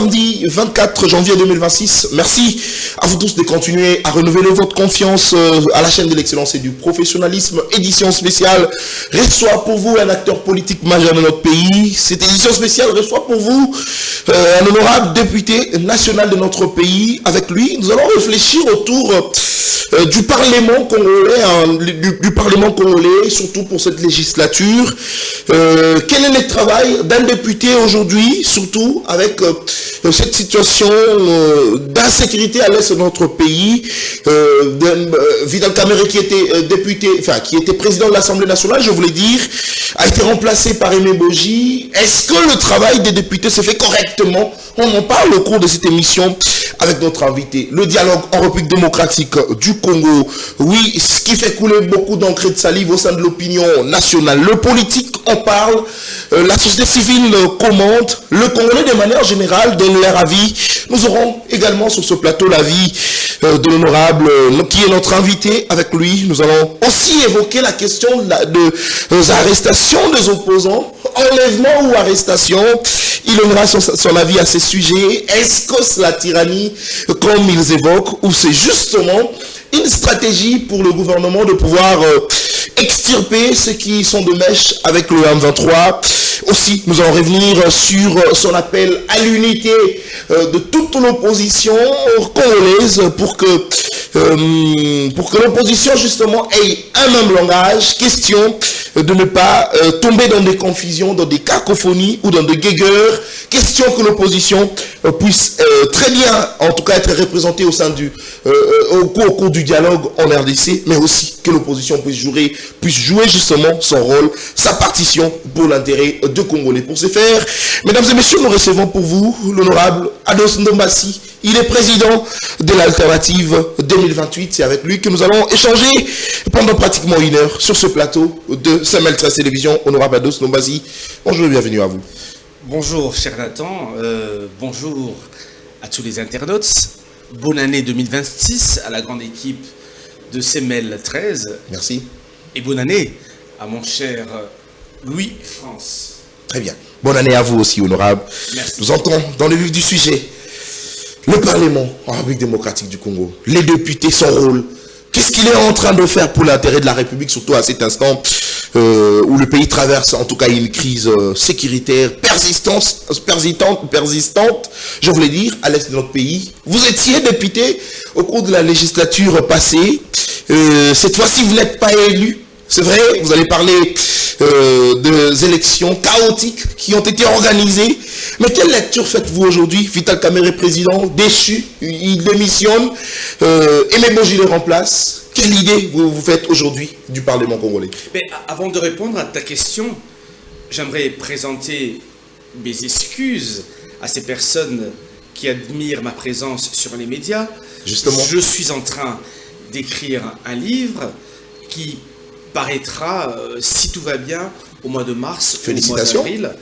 samedi 24 janvier 2026. Merci à vous tous de continuer à renouveler votre confiance à la chaîne de l'excellence et du professionnalisme. Édition spéciale reçoit pour vous un acteur politique majeur de notre pays. Cette édition spéciale reçoit pour vous un honorable député national de notre pays. Avec lui, nous allons réfléchir autour du Parlement congolais, du Parlement congolais, surtout pour cette législature. Quel est le travail d'un député aujourd'hui, surtout avec cette situation d'insécurité à l'est de notre pays. Vital Kamerhe, qui était député, qui était président de l'Assemblée nationale, je voulais dire, a été remplacé par Aimé Boji. Est-ce que le travail des députés se fait correctement? On en parle au cours de cette émission avec notre invité. Le dialogue en République démocratique du Congo, oui, ce qui fait couler beaucoup d'encre de salive au sein de l'opinion nationale. Le politique en parle, la société civile commente, le Congolais de manière générale donne leur avis. Nous aurons également sur ce plateau l'avis de l'honorable qui est notre invité. Avec lui, nous allons aussi évoquer la question des arrestations des opposants, enlèvement ou arrestation. Il donnera son avis à ces sujets. Est-ce que c'est la tyrannie comme ils évoquent, ou c'est justement une stratégie pour le gouvernement de pouvoir extirper ceux qui sont de mèche avec le M23? Aussi, nous allons revenir sur son appel à l'unité de toute l'opposition congolaise pour que l'opposition justement ait un même langage. Question de ne pas tomber dans des confusions, dans des cacophonies ou dans des guégueurs. Question que l'opposition puisse très bien, en tout cas, être représentée au sein au cours du dialogue en RDC, mais aussi que l'opposition puisse jouer justement son rôle, sa partition pour l'intérêt de Congolais. Pour ce faire, mesdames et messieurs, nous recevons pour vous l'honorable Ados Ndombasi. Il est président de l'Alternative 2028. C'est avec lui que nous allons échanger pendant pratiquement une heure sur ce plateau de Samuel 13 Télévision. Honorable Ados Ndombasi, bonjour et bienvenue à vous. Bonjour cher Nathan, bonjour à tous les internautes. Bonne année 2026 à la grande équipe de CML 13. Merci. Et bonne année à mon cher Louis France. Très bien. Bonne année à vous aussi, honorable. Merci. Nous entrons dans le vif du sujet. Le Parlement en République démocratique du Congo, les députés, son rôle. Qu'est-ce qu'il est en train de faire pour l'intérêt de la République, surtout à cet instant où le pays traverse en tout cas une crise sécuritaire persistante, je voulais dire, à l'est de notre pays. Vous étiez député au cours de la législature passée. Cette fois-ci, vous n'êtes pas élu. C'est vrai, vous allez parler des élections chaotiques qui ont été organisées. Mais quelle lecture faites-vous aujourd'hui? Vital Kamerhe président, déchu, il démissionne, Aimé Boji le remplace. Quelle idée vous faites aujourd'hui du Parlement congolais? Mais avant de répondre à ta question, j'aimerais présenter mes excuses à ces personnes qui admirent ma présence sur les médias. Justement. Je suis en train d'écrire un livre qui paraîtra, si tout va bien, au mois de mars, félicitations. Au mois d'avril.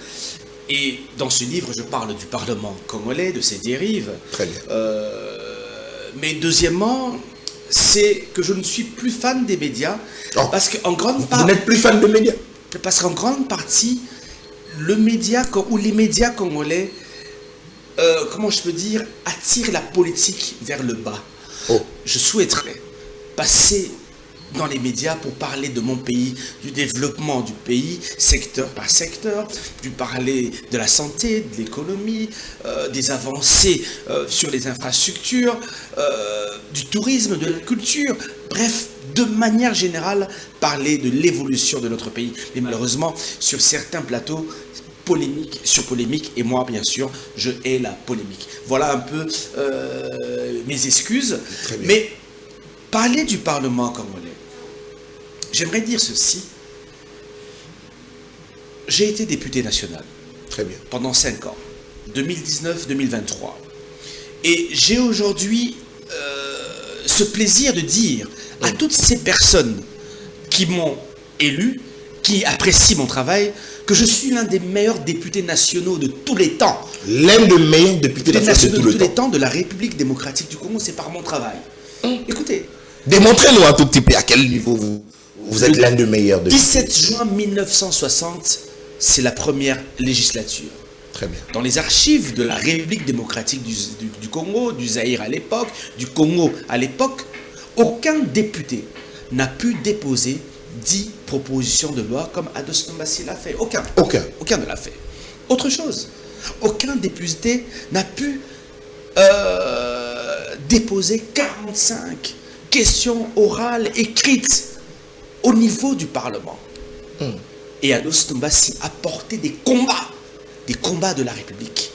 Et dans ce livre, je parle du Parlement congolais, de ses dérives. Très bien. Mais deuxièmement, c'est que je ne suis plus fan des médias. Oh. Parce qu'en grande partie... Vous n'êtes plus fan des médias? Parce qu'en grande partie, les médias congolais, comment je peux dire, attirent la politique vers le bas. Oh. Je souhaiterais passer dans les médias pour parler de mon pays, du développement du pays, secteur par secteur, du parler de la santé, de l'économie, des avancées sur les infrastructures, du tourisme, de la culture, bref, de manière générale, parler de l'évolution de notre pays. Mais malheureusement, sur certains plateaux, polémique sur polémique, et moi, bien sûr, je hais la polémique. Voilà un peu mes excuses. Mais parler du Parlement congolais, j'aimerais dire ceci. J'ai été député national. Très bien. Pendant 5 ans, 2019-2023. Et j'ai aujourd'hui ce plaisir de dire à toutes ces personnes qui m'ont élu, qui apprécient mon travail, que je suis l'un des meilleurs députés nationaux de tous les temps. L'un des meilleurs députés nationaux de tous les temps de la République démocratique du Congo, c'est par mon travail. Écoutez. Démontrez-nous un tout petit peu à quel niveau vous êtes l'un des meilleurs députés. 17 juin 1960, c'est la première législature. Très bien. Dans les archives de la République démocratique du Congo, du Zaïre à l'époque, du Congo à l'époque, aucun député n'a pu déposer 10 propositions de loi comme Ados Tombassi l'a fait. Aucun. Aucun ne l'a fait. Autre chose, aucun député n'a pu déposer 45 questions orales écrites au niveau du Parlement. Et Ados Tombassi a porté des combats de la République.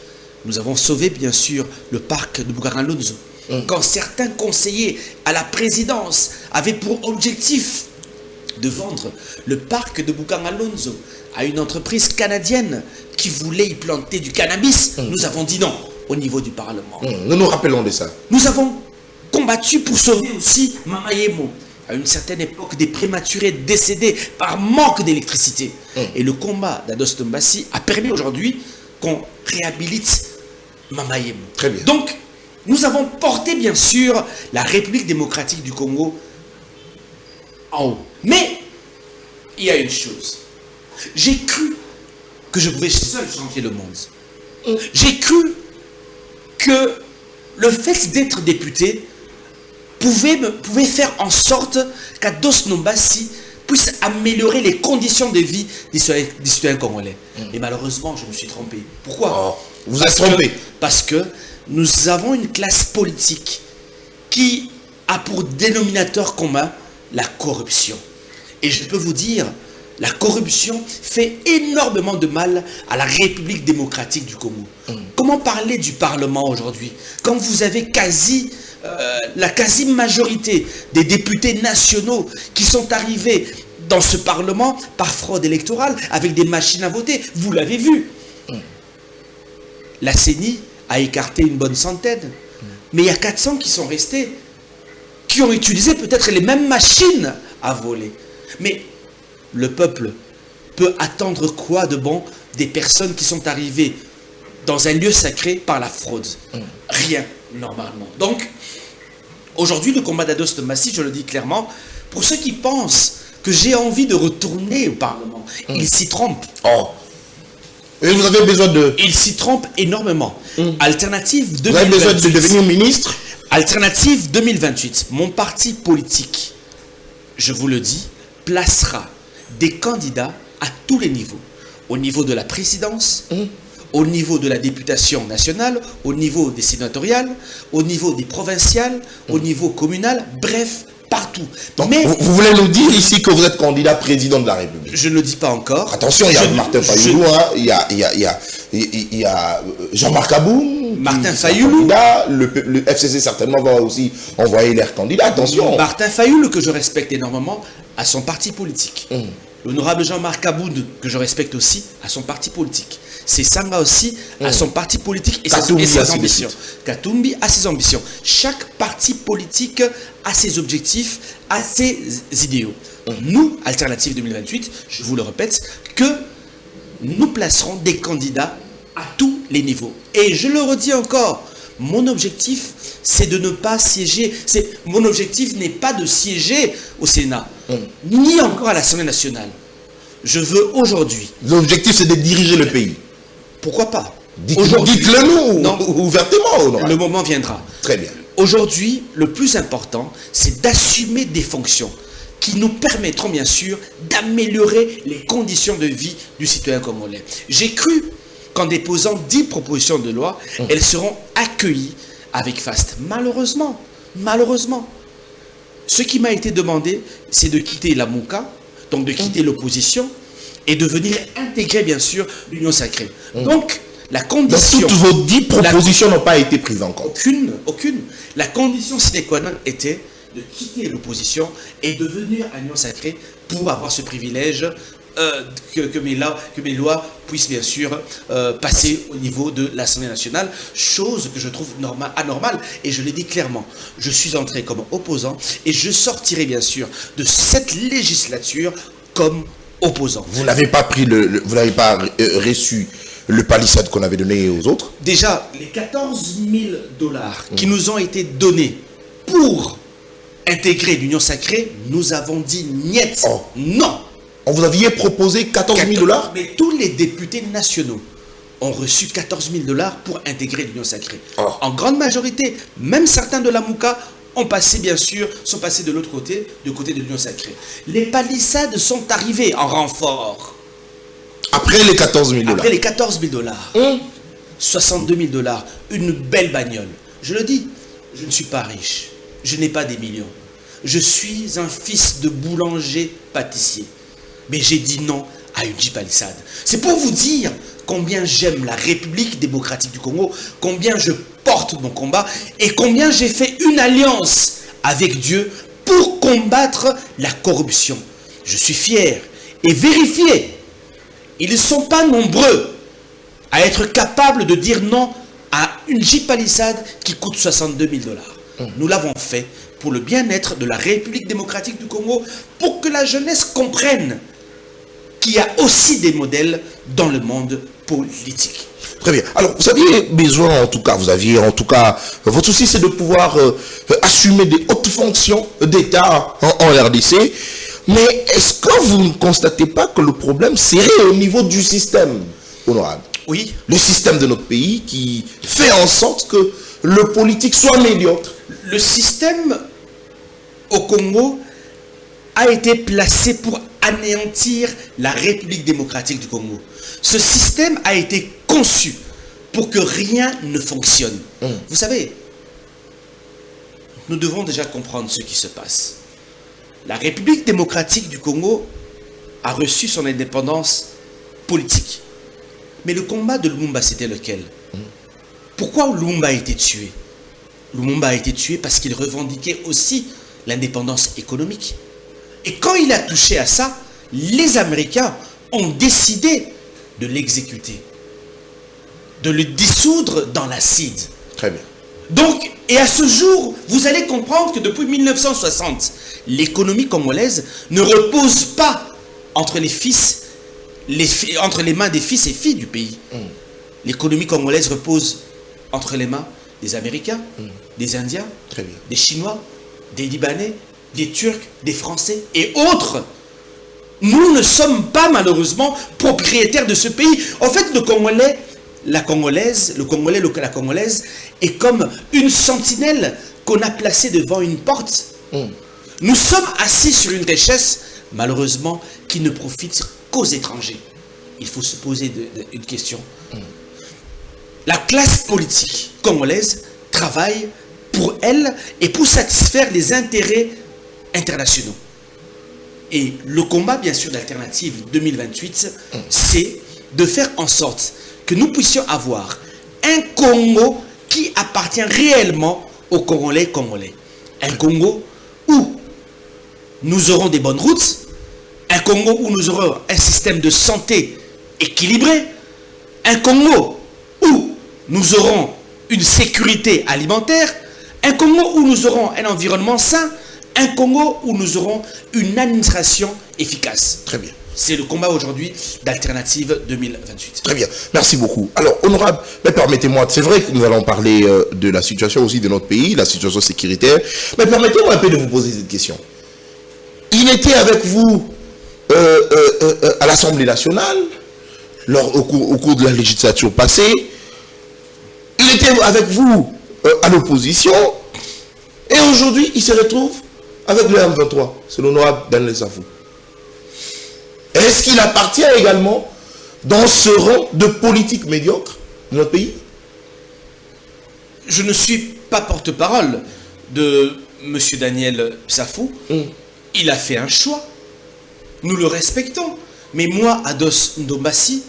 Nous avons sauvé bien sûr le parc de Bukaranlonzo. Quand certains conseillers à la présidence avaient pour objectif de vendre le parc de Bukaranlonzo à une entreprise canadienne qui voulait y planter du cannabis, nous avons dit non au niveau du Parlement. Nous nous rappelons de ça. Nous avons combattu pour sauver aussi Mama Yemo. À une certaine époque, des prématurés décédés par manque d'électricité. Et le combat d'Ados Tombassi a permis aujourd'hui qu'on réhabilite Mama Yemo. Très bien. Donc, nous avons porté bien sûr la République démocratique du Congo en haut. Mais, il y a une chose. J'ai cru que je pouvais seul changer le monde. J'ai cru que le fait d'être député pouvait faire en sorte qu'Ados Tombassi puisse améliorer les conditions de vie des citoyens congolais. Et malheureusement, je me suis trompé. Pourquoi? Vous êtes trompé. Parce que nous avons une classe politique qui a pour dénominateur commun la corruption. Et je peux vous dire, la corruption fait énormément de mal à la République démocratique du Congo. Comment parler du Parlement aujourd'hui quand vous avez la quasi-majorité des députés nationaux qui sont arrivés dans ce Parlement par fraude électorale avec des machines à voter? Vous l'avez vu. La CENI a écarté une bonne centaine. Mais il y a 400 qui sont restés, qui ont utilisé peut-être les mêmes machines à voler. Mais le peuple peut attendre quoi de bon des personnes qui sont arrivées dans un lieu sacré par la fraude? Rien, normalement. Donc, aujourd'hui, le combat d'Ados Tombassi, je le dis clairement, pour ceux qui pensent que j'ai envie de retourner au Parlement, ils s'y trompent. Et vous avez besoin de... Ils s'y trompent énormément. Alternative 2028. Vous avez besoin de devenir ministre? Alternative 2028. Mon parti politique, je vous le dis, placera des candidats à tous les niveaux. Au niveau de la présidence, au niveau de la députation nationale, au niveau des sénatoriales, au niveau des provinciales, au niveau communal, bref, partout. Donc, mais vous voulez nous dire ici que vous êtes candidat président de la République? Je ne le dis pas encore. Attention, il y a Martin Fayoulou, il y a Jean-Marc Aboum, Martin Fayoulou. Le FCC certainement va aussi envoyer leurs candidats. Attention. Martin Fayoulou, que je respecte énormément, a son parti politique. L'honorable Jean-Marc Aboud, que je respecte aussi, a son parti politique. C'est Sanga aussi a son parti politique et ses ambitions. Katumbi a ses ambitions. Chaque parti politique a ses objectifs, a ses idéaux. Nous, Alternative 2028, je vous le répète, que nous placerons des candidats à tous les niveaux. Et je le redis encore, mon objectif, c'est de ne pas siéger. Mon objectif n'est pas de siéger au Sénat, ni encore à l'Assemblée nationale. Je veux aujourd'hui... L'objectif, c'est de diriger le pays. Pourquoi pas? Dites-le nous ouvertement. Le moment viendra. Très bien. Aujourd'hui, le plus important, c'est d'assumer des fonctions qui nous permettront bien sûr d'améliorer les conditions de vie du citoyen congolais. J'ai cru qu'en déposant 10 propositions de loi, elles seront accueillies avec faste. Malheureusement, ce qui m'a été demandé, c'est de quitter la MOUCA, donc de quitter l'opposition, et de venir intégrer bien sûr l'Union sacrée. Donc, la condition... Donc, toutes vos 10 propositions n'ont pas été prises en compte. Aucune. La condition sine qua non était de quitter l'opposition et de venir à l'Union sacrée pour avoir ce privilège que mes lois puissent bien sûr passer au niveau de l'Assemblée nationale, chose que je trouve anormale, et je l'ai dit clairement. Je suis entré comme opposant et je sortirai bien sûr de cette législature comme opposant. Vous n'avez pas pris vous n'avez pas reçu le palissade qu'on avait donné aux autres? Déjà, les 14 000 $ qui nous ont été donnés pour intégrer l'Union sacrée, nous avons dit niet. Non. On vous aviez proposé 14 000 $? Mais tous les députés nationaux ont reçu 14 000 $ pour intégrer l'Union sacrée. Oh. En grande majorité, même certains de la Mouka ont passé, bien sûr, sont passés de l'autre côté, du côté de l'Union sacrée. Les palissades sont arrivées en renfort. Après les 14 000 $. Après les 14 000 $. 62 000 $. Une belle bagnole. Je le dis, je ne suis pas riche. Je n'ai pas des millions. Je suis un fils de boulanger-pâtissier. Mais j'ai dit non à une J-palissade. C'est pour vous dire combien j'aime la République démocratique du Congo, combien je porte mon combat et combien j'ai fait une alliance avec Dieu pour combattre la corruption. Je suis fier et vérifié. Ils ne sont pas nombreux à être capables de dire non à une J-palissade qui coûte 62 000 $. Nous l'avons fait pour le bien-être de la République démocratique du Congo, pour que la jeunesse comprenne qu'il y a aussi des modèles dans le monde politique. Très bien. Alors, vous aviez besoin, en tout cas, votre souci, c'est de pouvoir assumer des hautes fonctions d'État en RDC. Mais est-ce que vous ne constatez pas que le problème serait au niveau du système, honorable? Oui. Le système de notre pays qui fait en sorte que le politique soit médiocre. Le système au Congo a été placé pour anéantir la République démocratique du Congo. Ce système a été conçu pour que rien ne fonctionne. Vous savez, nous devons déjà comprendre ce qui se passe. La République démocratique du Congo a reçu son indépendance politique. Mais le combat de Lumumba, c'était lequel? Pourquoi Lumumba a été tué? Lumumba a été tué parce qu'il revendiquait aussi l'indépendance économique. Et quand il a touché à ça, les Américains ont décidé de l'exécuter, de le dissoudre dans l'acide. Très bien. Donc, et à ce jour, vous allez comprendre que depuis 1960, l'économie congolaise ne repose pas entre entre les mains des fils et filles du pays. L'économie congolaise repose entre les mains des Américains, des Indiens, Très bien. des Chinois, des Libanais, des Turcs, des Français et autres. Nous ne sommes pas malheureusement propriétaires de ce pays. En fait, le Congolais, la Congolaise est comme une sentinelle qu'on a placée devant une porte. Nous sommes assis sur une richesse, malheureusement, qui ne profite qu'aux étrangers. Il faut se poser une question. La classe politique congolaise travaille pour elle et pour satisfaire les intérêts internationaux. Et le combat, bien sûr, d'Alternative 2028, c'est de faire en sorte que nous puissions avoir un Congo qui appartient réellement aux Congolais. Un Congo où nous aurons des bonnes routes, un Congo où nous aurons un système de santé équilibré, un Congo où nous aurons une sécurité alimentaire, un Congo où nous aurons un environnement sain, un Congo où nous aurons une administration efficace. Très bien. C'est le combat aujourd'hui d'Alternative 2028. Très bien, merci beaucoup. Alors, honorable, mais permettez-moi, c'est vrai que nous allons parler de la situation aussi de notre pays, la situation sécuritaire, mais permettez-moi un peu de vous poser cette question. Il était avec vous à l'Assemblée nationale, au cours de la législature passée, il était avec vous à l'opposition, et aujourd'hui, il se retrouve avec le M23, c'est l'honorable Daniel Safou. Est-ce qu'il appartient également dans ce rang de politique médiocre de notre pays? Je ne suis pas porte-parole de M. Daniel Safou. Il a fait un choix. Nous le respectons. Mais moi, Ados Ndombassi,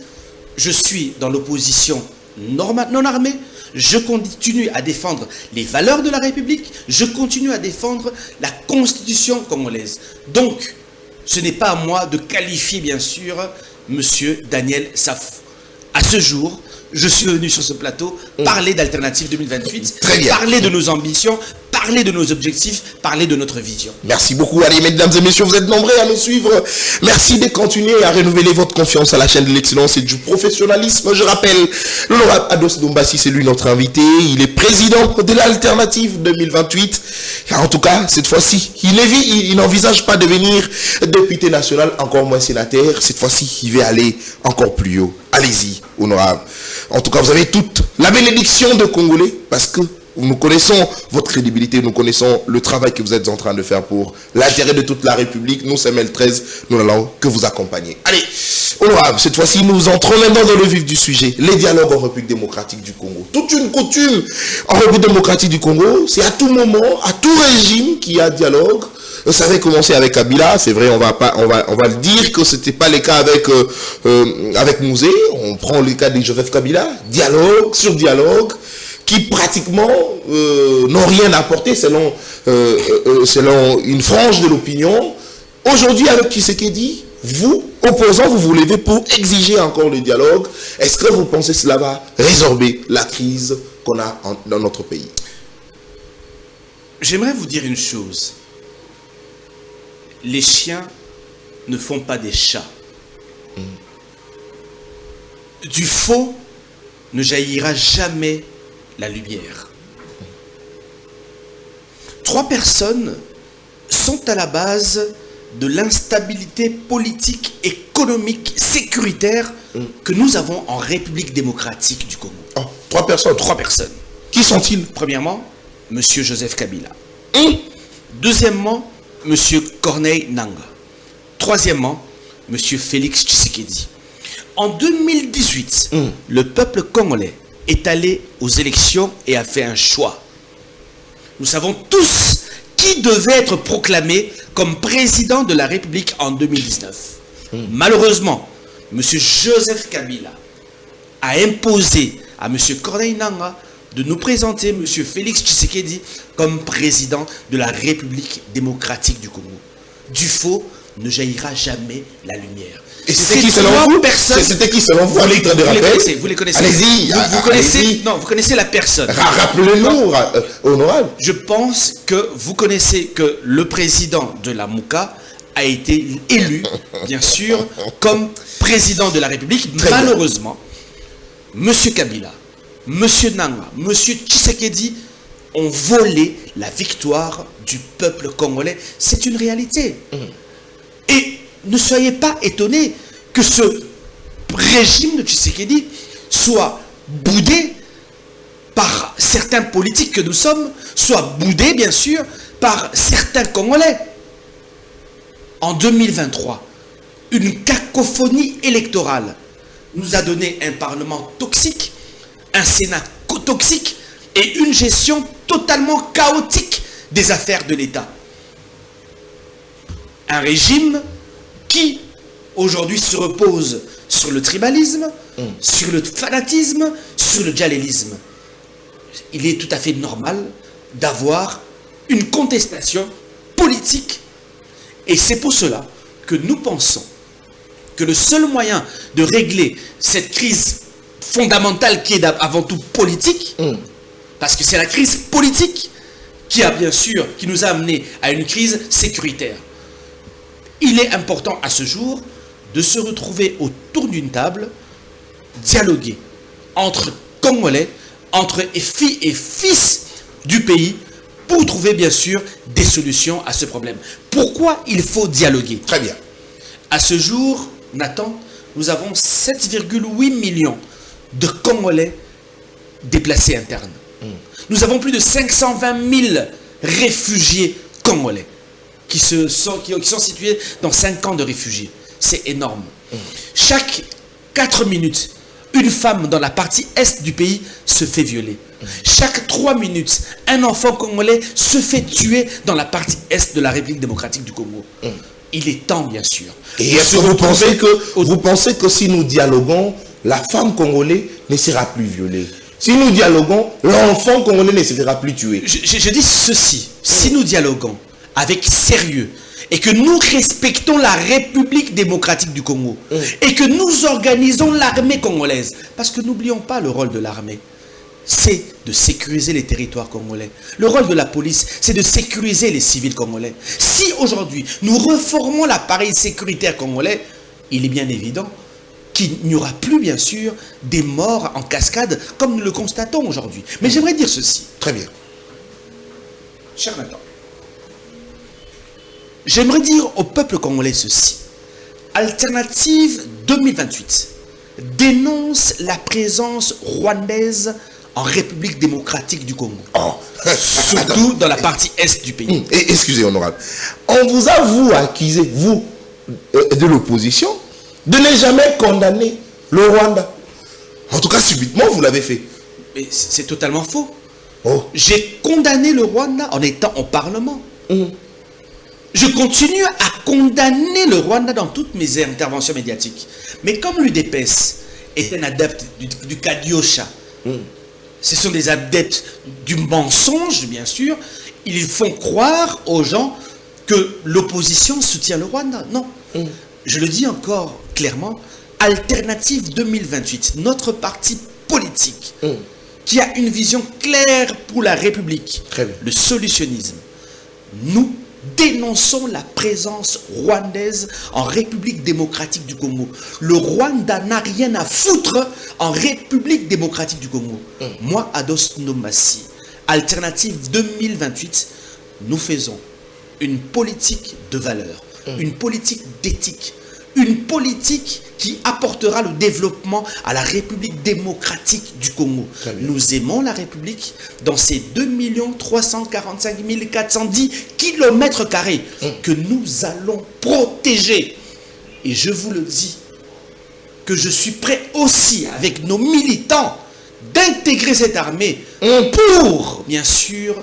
je suis dans l'opposition non armée. Je continue à défendre les valeurs de la République. Je continue à défendre la Constitution congolaise. Donc, ce n'est pas à moi de qualifier, bien sûr, M. Daniel Safou. À ce jour, je suis venu sur ce plateau parler d'Alternative 2028, parler de nos ambitions, parler de nos objectifs, parler de notre vision. Merci beaucoup. Allez, mesdames et messieurs, vous êtes nombreux à me suivre. Merci de continuer à renouveler votre confiance à la chaîne de l'excellence et du professionnalisme. Je rappelle, l'honorable Ados Ndombassi, c'est lui notre invité. Il est président de l'Alternative 2028. En tout cas, cette fois-ci, il n'envisage pas de devenir député national, encore moins sénateur. Cette fois-ci, il va aller encore plus haut. Allez-y, honorable. En tout cas, vous avez toute la bénédiction de Congolais parce que nous connaissons votre crédibilité, nous connaissons le travail que vous êtes en train de faire pour l'intérêt de toute la République. Nous, CML13, nous n'allons que vous accompagner. Allez, honorable, cette fois-ci, nous entrons maintenant dans le vif du sujet. Les dialogues en République démocratique du Congo. Toute une coutume en République démocratique du Congo, c'est à tout moment, à tout régime qu'il y a dialogue. Ça avait commencé avec Kabila, c'est vrai, on va le dire que c'était pas le cas avec Mouzé. On prend le cas de Joseph Kabila, dialogue sur dialogue, qui pratiquement n'ont rien apporté selon une frange de l'opinion. Aujourd'hui, avec Tshisekedi, vous, opposants, vous levez pour exiger encore le dialogue. Est-ce que vous pensez que cela va résorber la crise qu'on a dans notre pays? J'aimerais vous dire une chose. Les chiens ne font pas des chats. Du faux ne jaillira jamais la lumière. 3 personnes sont à la base de l'instabilité politique, économique, sécuritaire que nous avons en République démocratique du Congo. Oh, 3 personnes. 3 personnes. Qui sont-ils? Premièrement, M. Joseph Kabila. Deuxièmement, M. Corneille Nangaa. Troisièmement, M. Félix Tshisekedi. En 2018, le peuple congolais est allé aux élections et a fait un choix. Nous savons tous qui devait être proclamé comme président de la République en 2019. Malheureusement, M. Joseph Kabila a imposé à M. Corneille Nangaa de nous présenter M. Félix Tshisekedi comme président de la République démocratique du Congo. Du faux ne jaillira jamais la lumière. Et c'était qui selon vous? C'était qui selon vous? Vous les connaissez. Allez-y. Vous connaissez. Non, vous connaissez la personne. Rappelez-nous, honorable. Je pense que vous connaissez que le président de la MOUCA a été élu, bien sûr, comme président de la République. Malheureusement, M. Kabila, M. Nangaa, M. Tshisekedi ont volé la victoire du peuple congolais. C'est une réalité. Et ne soyez pas étonnés que ce régime de Tshisekedi soit boudé par certains politiques que nous sommes, soit boudé, bien sûr, par certains Congolais. En 2023, une cacophonie électorale nous a donné un parlement toxique, un Sénat toxique et une gestion totalement chaotique des affaires de l'État. Un régime qui, aujourd'hui, se repose sur le tribalisme, sur le fanatisme, sur le djihadisme. Il est tout à fait normal d'avoir une contestation politique. Et c'est pour cela que nous pensons que le seul moyen de régler cette crise fondamentale qui est avant tout politique, parce que c'est la crise politique qui a bien sûr, qui nous a amené à une crise sécuritaire. Il est important à ce jour de se retrouver autour d'une table, dialoguer entre Congolais, entre filles et fils du pays, pour trouver bien sûr des solutions à ce problème. Pourquoi il faut dialoguer? Très bien. À ce jour, Nathan, nous avons 7,8 millions de Congolais déplacés internes. Nous avons plus de 520 000 réfugiés congolais qui sont situés dans 5 camps de réfugiés. C'est énorme. Chaque 4 minutes, une femme dans la partie est du pays se fait violer. Chaque 3 minutes, un enfant congolais se fait tuer dans la partie est de la République démocratique du Congo. Il est temps, bien sûr. Et est-ce que vous pensez que si nous dialoguons, la femme congolaise ne sera plus violée? Si nous dialoguons, l'enfant congolais ne se fera plus tuer. Je dis ceci. Si nous dialoguons avec sérieux et que nous respectons la République démocratique du Congo et que nous organisons l'armée congolaise, parce que n'oublions pas le rôle de l'armée, c'est de sécuriser les territoires congolais. Le rôle de la police, c'est de sécuriser les civils congolais. Si aujourd'hui, nous reformons l'appareil sécuritaire congolais, il est bien évident qu'il n'y aura plus, bien sûr, des morts en cascade, comme nous le constatons aujourd'hui. Mais j'aimerais dire ceci. Très bien. Cher Nathan, j'aimerais dire au peuple congolais ceci. Alternative 2028 dénonce la présence rwandaise en République démocratique du Congo. Surtout dans la partie est du pays. Excusez, honorable. On vous a, vous, accusé, vous, de l'opposition, de ne jamais condamner le Rwanda. En tout cas, subitement, vous l'avez fait. Mais c'est totalement faux. J'ai condamné le Rwanda en étant au Parlement. Je continue à condamner le Rwanda dans toutes mes interventions médiatiques. Mais comme l'UDPS est un adepte du Kadiosha, ce sont des adeptes du mensonge, bien sûr, ils font croire aux gens que l'opposition soutient le Rwanda. Non. Je le dis encore clairement, Alternative 2028, notre parti politique, qui a une vision claire pour la République, le solutionnisme, nous dénonçons la présence rwandaise en République démocratique du Congo. Le Rwanda n'a rien à foutre en République démocratique du Congo. Moi, Ados Nomassi, Alternative 2028, nous faisons une politique de valeur, une politique d'éthique, une politique qui apportera le développement à la République démocratique du Congo. Nous aimons la République dans ces 2 345 410 km² que nous allons protéger. Et je vous le dis, que je suis prêt aussi, avec nos militants, d'intégrer cette armée pour, bien sûr,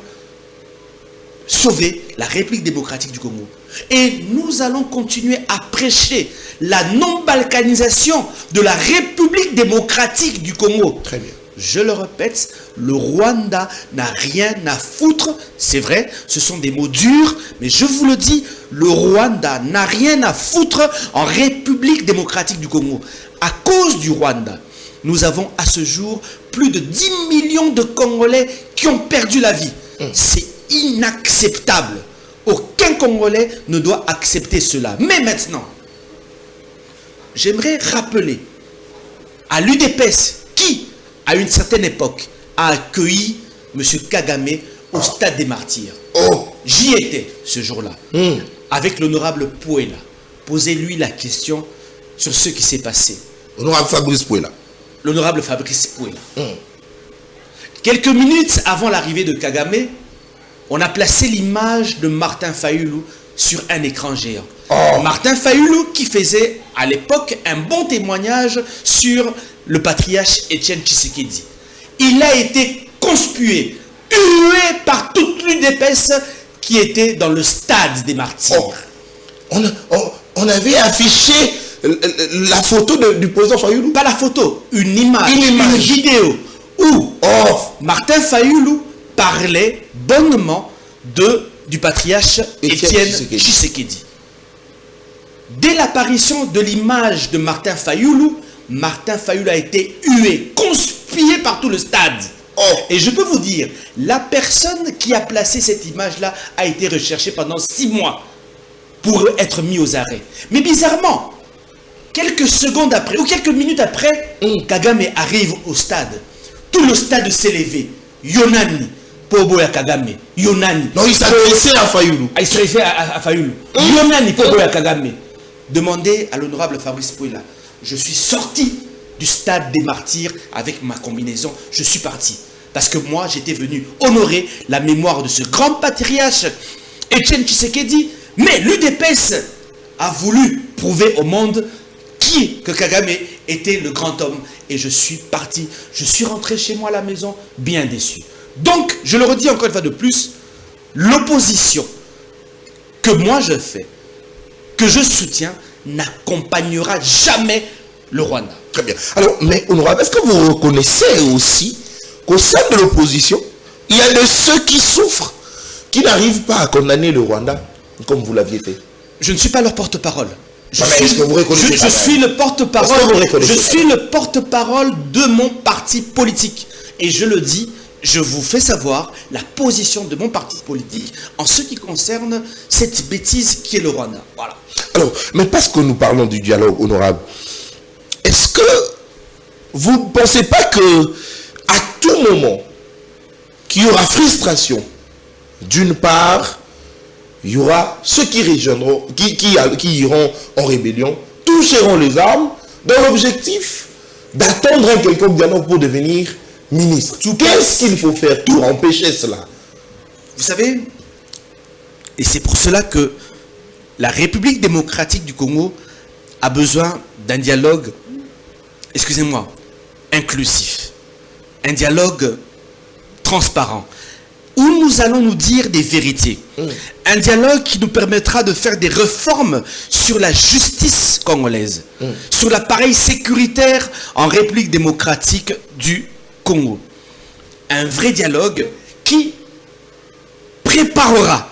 sauver la République démocratique du Congo. Et nous allons continuer à prêcher la non-balkanisation de la République démocratique du Congo. Très bien. Je le répète, le Rwanda n'a rien à foutre. C'est vrai, ce sont des mots durs, mais je vous le dis, le Rwanda n'a rien à foutre en République démocratique du Congo. À cause du Rwanda, nous avons à ce jour plus de 10 millions de Congolais qui ont perdu la vie. C'est inacceptable. Aucun Congolais ne doit accepter cela. Mais maintenant, j'aimerais rappeler à l'UDPS qui, à une certaine époque, a accueilli M. Kagame au stade des Martyrs. J'y étais ce jour-là, avec l'honorable Pouela. Posez-lui la question sur ce qui s'est passé. Honorable Fabrice Pouela. L'honorable Fabrice Pouela. Quelques minutes avant l'arrivée de Kagame, on a placé l'image de Martin Fayulu sur un écran géant. Martin Fayulu qui faisait à l'époque un bon témoignage sur le patriarche Étienne Tshisekedi. Il a été conspué, hué par toute l'UDPS qui était dans le stade des Martyrs. On avait affiché la photo du président Fayulu. Pas la photo, une image, une vidéo où Martin Fayulu parlait bonnement du patriarche Étienne Tshisekedi. Dès l'apparition de l'image de Martin Fayulu a été hué, conspué par tout le stade. Et je peux vous dire, la personne qui a placé cette image-là a été recherchée pendant 6 mois pour être mis aux arrêts. Mais bizarrement, quelques secondes après, ou quelques minutes après, Kagame arrive au stade. Tout le stade s'est levé. Yonani, Poboya Kagame. Yonani. Non, il s'adressait à Fayulu. Il s'adressait à Fayulu. Yonani, Poboya Kagame. Demandez à l'honorable Fabrice Pouela. Je suis sorti du stade des Martyrs avec ma combinaison. Je suis parti. Parce que moi, j'étais venu honorer la mémoire de ce grand patriarche, Étienne Tshisekedi. Mais l'UDPS a voulu prouver au monde que Kagame était le grand homme. Et je suis parti. Je suis rentré chez moi à la maison bien déçu. Donc, je le redis encore une fois de plus, l'opposition que moi je fais, que je soutiens, n'accompagnera jamais le Rwanda. Très bien. Alors, mais honorable, est-ce que vous reconnaissez aussi qu'au sein de l'opposition, il y a de ceux qui souffrent, qui n'arrivent pas à condamner le Rwanda, comme vous l'aviez fait? Je ne suis pas leur porte-parole. Je suis le porte-parole de mon parti politique. Et je le dis, je vous fais savoir la position de mon parti politique en ce qui concerne cette bêtise qui est le Rwanda. Voilà. Alors, mais parce que nous parlons du dialogue honorable, est-ce que vous ne pensez pas que à tout moment qu'il y aura frustration, d'une part, il y aura ceux qui rejoindront, qui iront en rébellion, toucheront les armes, dans l'objectif d'attendre un quelconque dialogue pour devenir ministre. Qu'est-ce qu'il faut faire pour empêcher cela? Vous savez, et c'est pour cela que la République démocratique du Congo a besoin d'un dialogue, excusez-moi, inclusif, un dialogue transparent, où nous allons nous dire des vérités. Un dialogue qui nous permettra de faire des réformes sur la justice congolaise, sur l'appareil sécuritaire en République démocratique du Congo. Un vrai dialogue qui préparera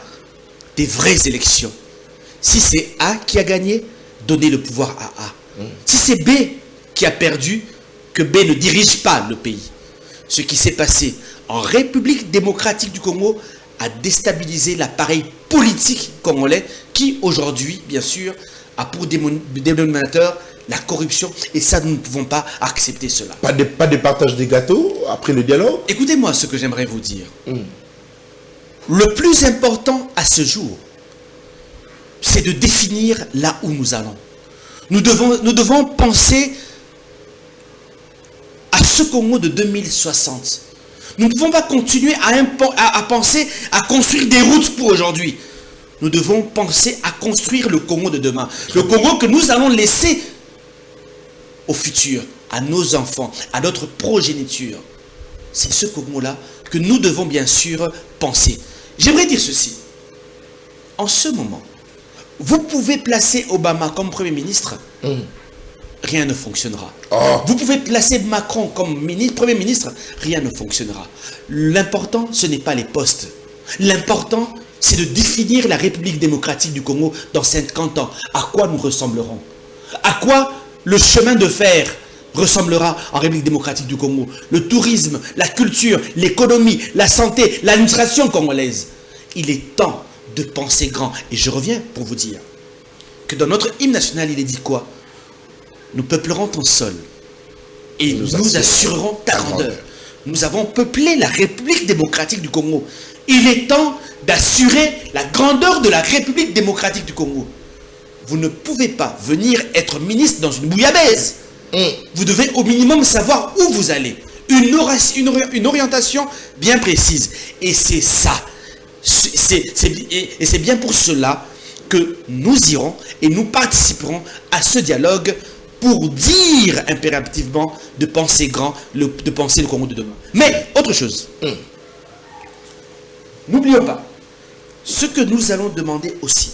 des vraies élections. Si c'est A qui a gagné, donnez le pouvoir à A. Si c'est B qui a perdu, que B ne dirige pas le pays. Ce qui s'est passé en République démocratique du Congo a déstabilisé l'appareil politique congolais qui aujourd'hui, bien sûr, a pour dénominateur la corruption, et ça, nous ne pouvons pas accepter cela. Pas de partage des gâteaux après le dialogue? Écoutez-moi ce que j'aimerais vous dire. Le plus important à ce jour, c'est de définir là où nous allons. Nous devons penser à ce Congo de 2060. Nous ne pouvons pas continuer à penser à construire des routes pour aujourd'hui. Nous devons penser à construire le Congo de demain. Le Congo que nous allons laisser au futur, à nos enfants, à notre progéniture. C'est ce Congo-là que nous devons bien sûr penser. J'aimerais dire ceci. En ce moment, vous pouvez placer Obama comme Premier ministre, rien ne fonctionnera. Vous pouvez placer Macron comme Premier ministre, rien ne fonctionnera. L'important, ce n'est pas les postes. L'important, c'est de définir la République démocratique du Congo dans 50 ans. À quoi nous ressemblerons? À quoi le chemin de fer ressemblera en République démocratique du Congo? Le tourisme, la culture, l'économie, la santé, l'administration congolaise. Il est temps de penser grand. Et je reviens pour vous dire que dans notre hymne national, il est dit quoi? Nous peuplerons ton sol et nous assurerons ta grandeur. Nous avons peuplé la République démocratique du Congo. Il est temps d'assurer la grandeur de la République démocratique du Congo. Vous ne pouvez pas venir être ministre dans une bouillabaisse. Vous devez au minimum savoir où vous allez. Une orientation bien précise. Et c'est ça. Et c'est bien pour cela que nous irons et nous participerons à ce dialogue pour dire impérativement de penser grand, de penser le Congo de demain. Mais, autre chose. N'oublions pas, ce que nous allons demander aussi,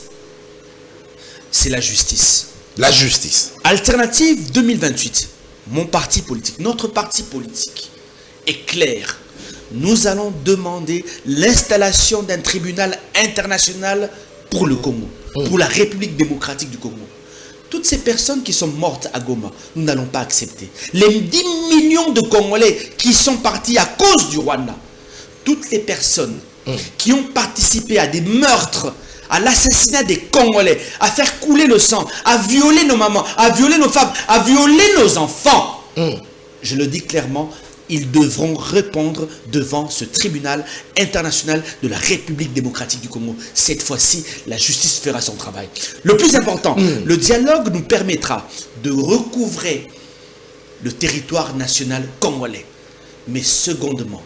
c'est la justice. La justice. Alternative 2028, mon parti politique, notre parti politique est clair. Nous allons demander l'installation d'un tribunal international pour le Congo, pour la République démocratique du Congo. Toutes ces personnes qui sont mortes à Goma, nous n'allons pas accepter. Les 10 millions de Congolais qui sont partis à cause du Rwanda, toutes les personnes qui ont participé à des meurtres, à l'assassinat des Congolais, à faire couler le sang, à violer nos mamans, à violer nos femmes, à violer nos enfants, je le dis clairement, ils devront répondre devant ce tribunal international de la République démocratique du Congo. Cette fois-ci, la justice fera son travail. Le plus important, le dialogue nous permettra de recouvrer le territoire national congolais. Mais secondement,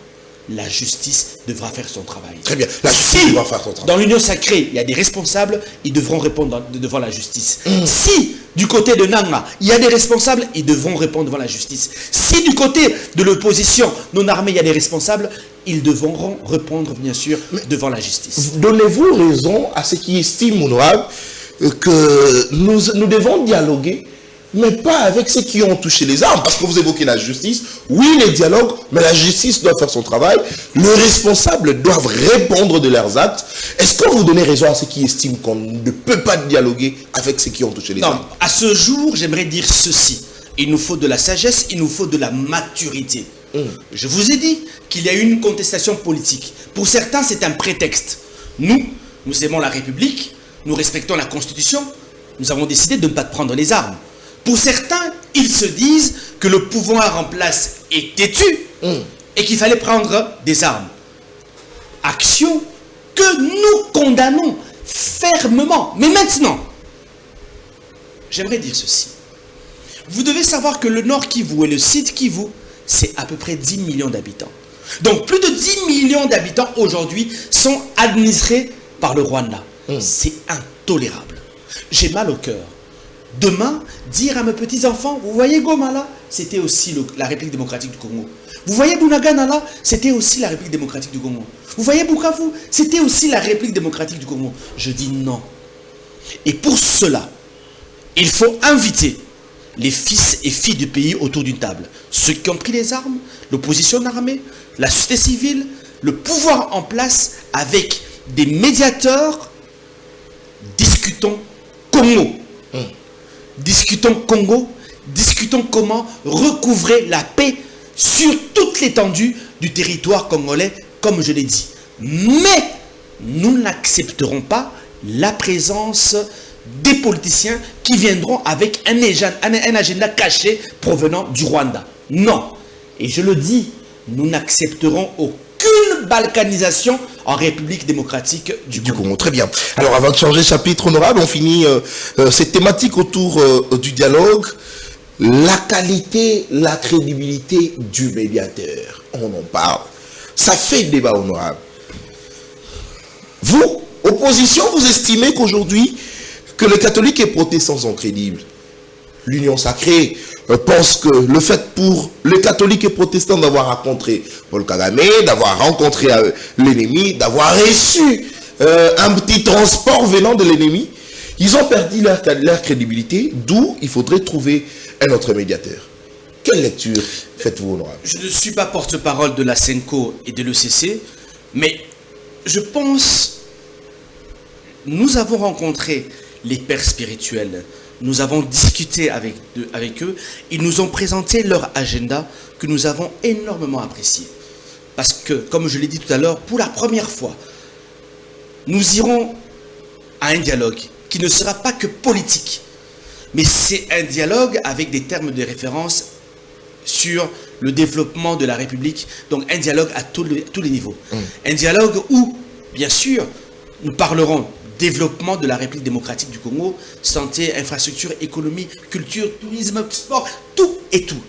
la justice devra faire son travail. Très bien. La justice devra faire son travail. Dans l'Union sacrée, il y a des responsables, ils devront répondre devant la justice. Si du côté de Nanga, il y a des responsables, ils devront répondre devant la justice. Si du côté de l'opposition, non armée, il y a des responsables, ils devront répondre, bien sûr, devant la justice. Donnez-vous raison à ceux qui estiment, honorable, que nous devons dialoguer, mais pas avec ceux qui ont touché les armes, parce que vous évoquez la justice. Oui, les dialogues, mais la justice doit faire son travail. Les responsables doivent répondre de leurs actes. Est-ce que vous donnez raison à ceux qui estiment qu'on ne peut pas dialoguer avec ceux qui ont touché les armes? Non, à ce jour, j'aimerais dire ceci. Il nous faut de la sagesse, il nous faut de la maturité. Je vous ai dit qu'il y a une contestation politique. Pour certains, c'est un prétexte. Nous aimons la République, nous respectons la Constitution, nous avons décidé de ne pas prendre les armes. Pour certains, ils se disent que le pouvoir en place est têtu et qu'il fallait prendre des armes. Action que nous condamnons fermement. Mais maintenant, j'aimerais dire ceci. Vous devez savoir que le Nord Kivu et le Sud Kivu, c'est à peu près 10 millions d'habitants. Donc plus de 10 millions d'habitants aujourd'hui sont administrés par le Rwanda. C'est intolérable. J'ai mal au cœur. Demain, dire à mes petits-enfants, vous voyez Goma là, c'était aussi la République démocratique du Congo. Vous voyez Bunagana là, c'était aussi la République démocratique du Congo. Vous voyez Bukavu, c'était aussi la République démocratique du Congo. Je dis non. Et pour cela, il faut inviter les fils et filles du pays autour d'une table. Ceux qui ont pris les armes, l'opposition armée, la société civile, le pouvoir en place avec des médiateurs. Discutons Congo. Discutons Congo. Discutons comment recouvrer la paix sur toute l'étendue du territoire congolais, comme je l'ai dit. Mais nous n'accepterons pas la présence des politiciens qui viendront avec un agenda caché provenant du Rwanda. Non. Et je le dis, nous n'accepterons aucune balkanisation en République démocratique du Congo. Très bien. Alors avant de changer de chapitre, honorable, on finit cette thématique autour du dialogue. La qualité, la crédibilité du médiateur. On en parle. Ça fait débat, honorable. Vous, opposition, vous estimez qu'aujourd'hui, que les catholiques et protestants sont crédibles. L'Union sacrée pense que le fait pour les catholiques et protestants d'avoir rencontré Paul Kagame, d'avoir rencontré l'ennemi, d'avoir reçu un petit transport venant de l'ennemi, ils ont perdu leur crédibilité, d'où il faudrait trouver un autre médiateur. Quelle lecture faites-vous, honorable? Je ne suis pas porte-parole de la SENCO et de l'ECC, mais je pense, nous avons rencontré les pères spirituels, nous avons discuté avec eux, ils nous ont présenté leur agenda que nous avons énormément apprécié. Parce que, comme je l'ai dit tout à l'heure, pour la première fois, nous irons à un dialogue qui ne sera pas que politique, mais c'est un dialogue avec des termes de référence sur le développement de la République, donc un dialogue à tous les niveaux. Un dialogue où, bien sûr, nous parlerons développement de la République démocratique du Congo, santé, infrastructure, économie, culture, tourisme, sport, tout et tout.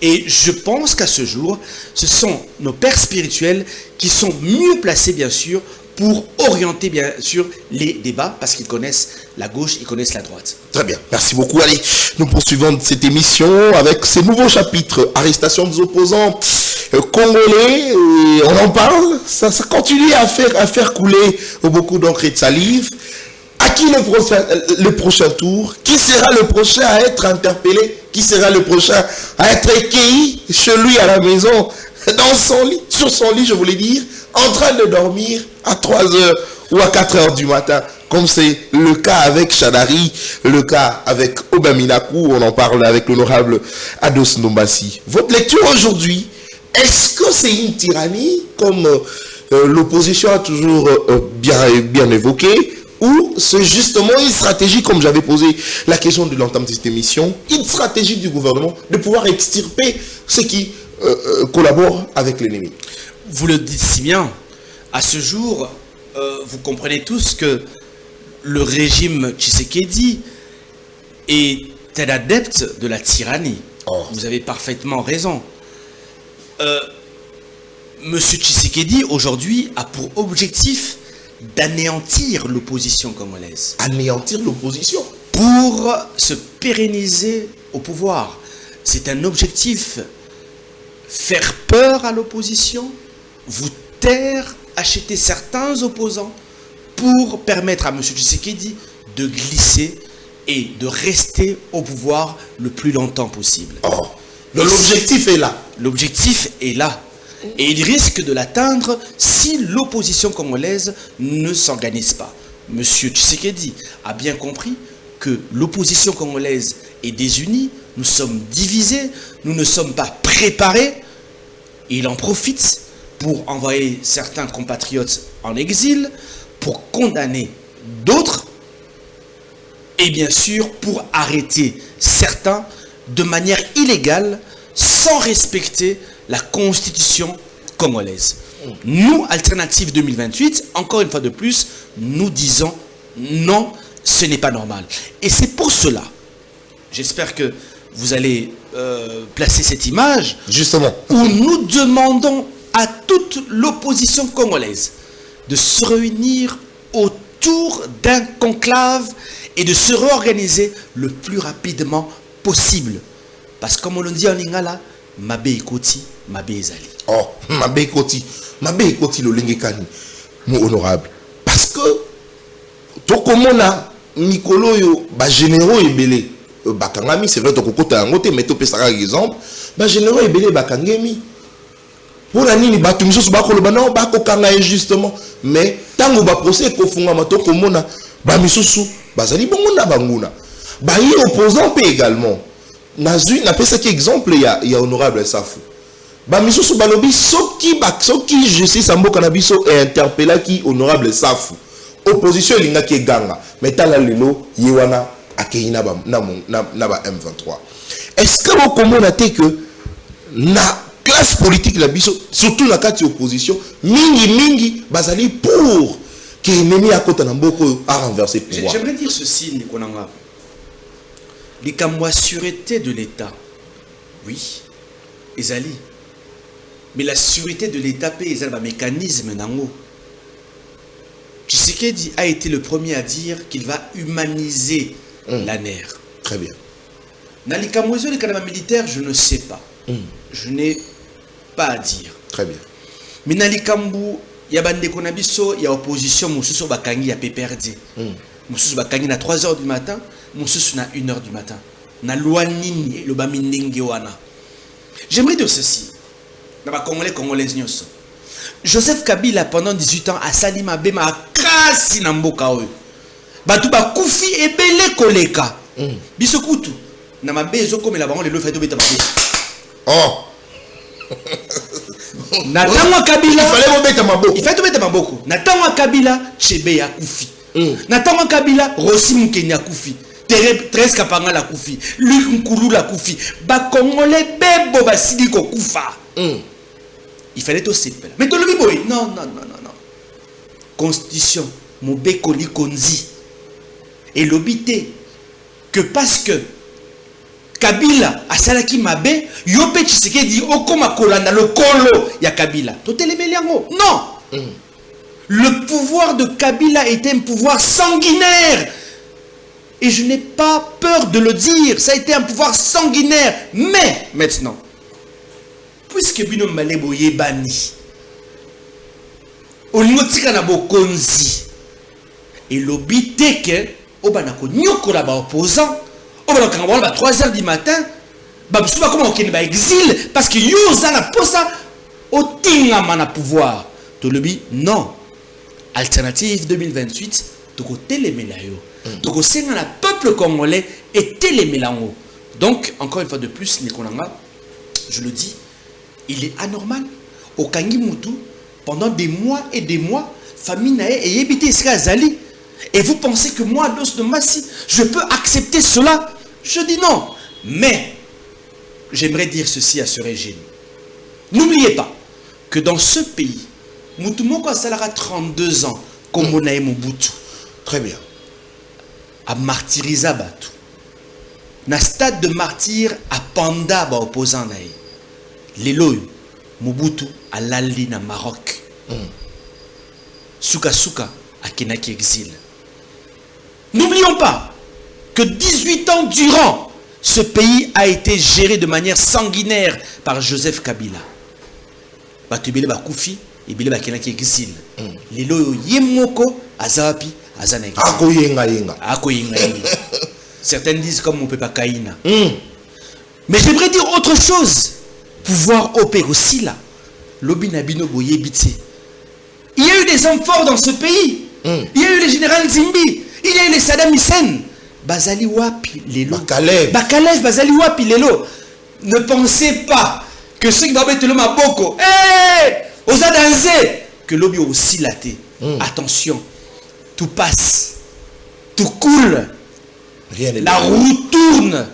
Et je pense qu'à ce jour, ce sont nos pères spirituels qui sont mieux placés, bien sûr, pour orienter, bien sûr, les débats, parce qu'ils connaissent la gauche, ils connaissent la droite. Très bien, merci beaucoup. Allez, nous poursuivons cette émission avec ces nouveaux chapitres. Arrestation des opposants congolais, on en parle, ça continue à faire couler beaucoup d'encre et de salive. À qui le prochain tour? Qui sera le prochain à être interpellé? Qui sera le prochain à être écueilli chez lui à la maison, dans son lit, sur son lit, je voulais dire, en train de dormir à 3h ou à 4h du matin, comme c'est le cas avec Chadari, le cas avec Obaminaku, on en parle avec l'honorable Ados Ndombasi. Votre lecture aujourd'hui, est-ce que c'est une tyrannie, comme l'opposition a toujours bien évoqué, ou c'est justement une stratégie, comme j'avais posé la question de l'entame de cette émission, une stratégie du gouvernement de pouvoir extirper ceux qui collaborent avec l'ennemi? Vous le dites si bien. À ce jour, vous comprenez tous que le régime Tshisekedi est un adepte de la tyrannie. Vous avez parfaitement raison. Monsieur Tshisekedi, aujourd'hui, a pour objectif d'anéantir l'opposition congolaise. Anéantir l'opposition? Pour se pérenniser au pouvoir. C'est un objectif. Faire peur à l'opposition, vous taire, acheter certains opposants pour permettre à M. Tshisekedi de glisser et de rester au pouvoir le plus longtemps possible. L'objectif est là. L'objectif est là. Et il risque de l'atteindre si l'opposition congolaise ne s'organise pas. M. Tshisekedi a bien compris que l'opposition congolaise est désunie, nous sommes divisés, nous ne sommes pas préparés. Il en profite pour envoyer certains compatriotes en exil, pour condamner d'autres, et bien sûr pour arrêter certains de manière illégale, sans respecter la constitution congolaise. Nous, Alternative 2028, encore une fois de plus, nous disons non, ce n'est pas normal. Et c'est pour cela, j'espère que vous allez placer cette image. Justement. Où nous demandons à toute l'opposition congolaise de se réunir autour d'un conclave et de se réorganiser le plus rapidement possible. Parce que comme on le dit en lingala, mabe ekoti, mabe ezali. Oh, mabe ekoti le lengekani, mon honorable. Parce que, tokomona, Mikolo yo, généraux ebele, bakangami, c'est vrai, tokokota yangote, mais topé ça exemple, généraux ebele bakangemi. Pour la nini batumiso subako bana bako kanga justement, mais tango ba procès ko funga matoko mona ba misusu bazali bongo na banguna. Ba yi opposant pe également. Nazui na pesa ki exemple ya honorable Safu. Ba misusu balobi soki justice amboka na biso et interpella ki honorable Safu. Opposition linga ki ganga, mais tala lelo yewana akeina ba na ba M23. Est-ce que vous commonez que na classe politique la biso, surtout la carte opposition, mingi bazali pour que l'ennemi à côté Namboko a renversé le pouvoir. J'aimerais dire ceci, Nikonanga. Les camois sûreté de l'État, oui, ezali. Mais la sûreté de l'État, c'est un mécanisme nango. Tshisekedi a été le premier à dire qu'il va humaniser la NER. Très bien. Dans les camois militaires, je ne sais pas. Je n'ai pas à dire. Très bien. Mais dans les camois, il y a des konabiso, il y a opposition, Moussousso Bakangi, il y a PPRD. Moussousso Bakangi à 3h du matin, Moussousso à 1h du matin. Na Luanini, le Bamindenge wana. J'aimerais dire ceci. Congolais nyonso. Joseph Kabila pendant 18 ans a salima bema a kasi na mboka oyo. Batu ba kufi ebele koleka. Biso kutu na mabezo comme la bango le lo feto beta mabe. Oh. Na tango Kabila il fallait beta maboko. Il fallait beta maboko. Na tango Kabila Chebe ya kufi. Na tango Kabila Rossi Mukenya kufi. Thérèse Kapanga la kufi. Luc Nkulu la kufi. Ba Congolais bebo ba sidi ko kufa. Il fallait aussi faire. Mais le biboy, non. Constitution, Mobeko Likonzi. Et l'obité que parce que Kabila a salaki mabe, Yope Tshisekedi okoma kolanda le kolo ya Kabila. Non. Le pouvoir de Kabila était un pouvoir sanguinaire. Et je n'ai pas peur de le dire. Ça a été un pouvoir sanguinaire. Mais maintenant, puisque bino malebo yebani olingotika na bokonzi et l'obité que obanako nyokola ba opposant obanako ngaba ba 3h du matin ba bisuba comme okeni ba exil parce que yoza na posa otinga mana pouvoir to lebi non alternative 2028 toko telemela yo toko senga na peuple congolais et telemela ngo. Donc encore une fois de plus Nikonanga, je le dis, il est anormal. Au Kangi Moutou, pendant des mois et des mois, famille nae et habité Zali. Et vous pensez que moi, l'os de Massi, je peux accepter cela? Je dis non. Mais, j'aimerais dire ceci à ce régime. N'oubliez pas que dans ce pays, Moutou Moko Salara 32 ans, comme Monae Mobutu. Très bien. A martyrisé Batu. Na stade de martyr à Panda, ba opposant nae. Lelo Mobutu à l'ali na Maroc. Souka à Kenaki exil. N'oublions pas que 18 ans durant, ce pays a été géré de manière sanguinaire par Joseph Kabila. Batubele Bakoufi et Bile Bakenaki exil. Lelo Yemoko Azapi Azana exil. Akoyenga. Certains disent comme on peut pas Kaina. Mais j'aimerais dire autre chose. Pouvoir opérer aussi là. Lobinabino Boye Bitse. Il y a eu des hommes forts dans ce pays. Il y a eu le général Zimbi. Il y a eu les Saddam Hussein. Bazali Wapi Lelo. Bakalev Bazali Wapi Lelo. Ne pensez pas que ceux qui vont mettre le maboko. Aux adanzés. Que l'obi aussi laté. Attention. Tout passe. Tout coule. La roue tourne.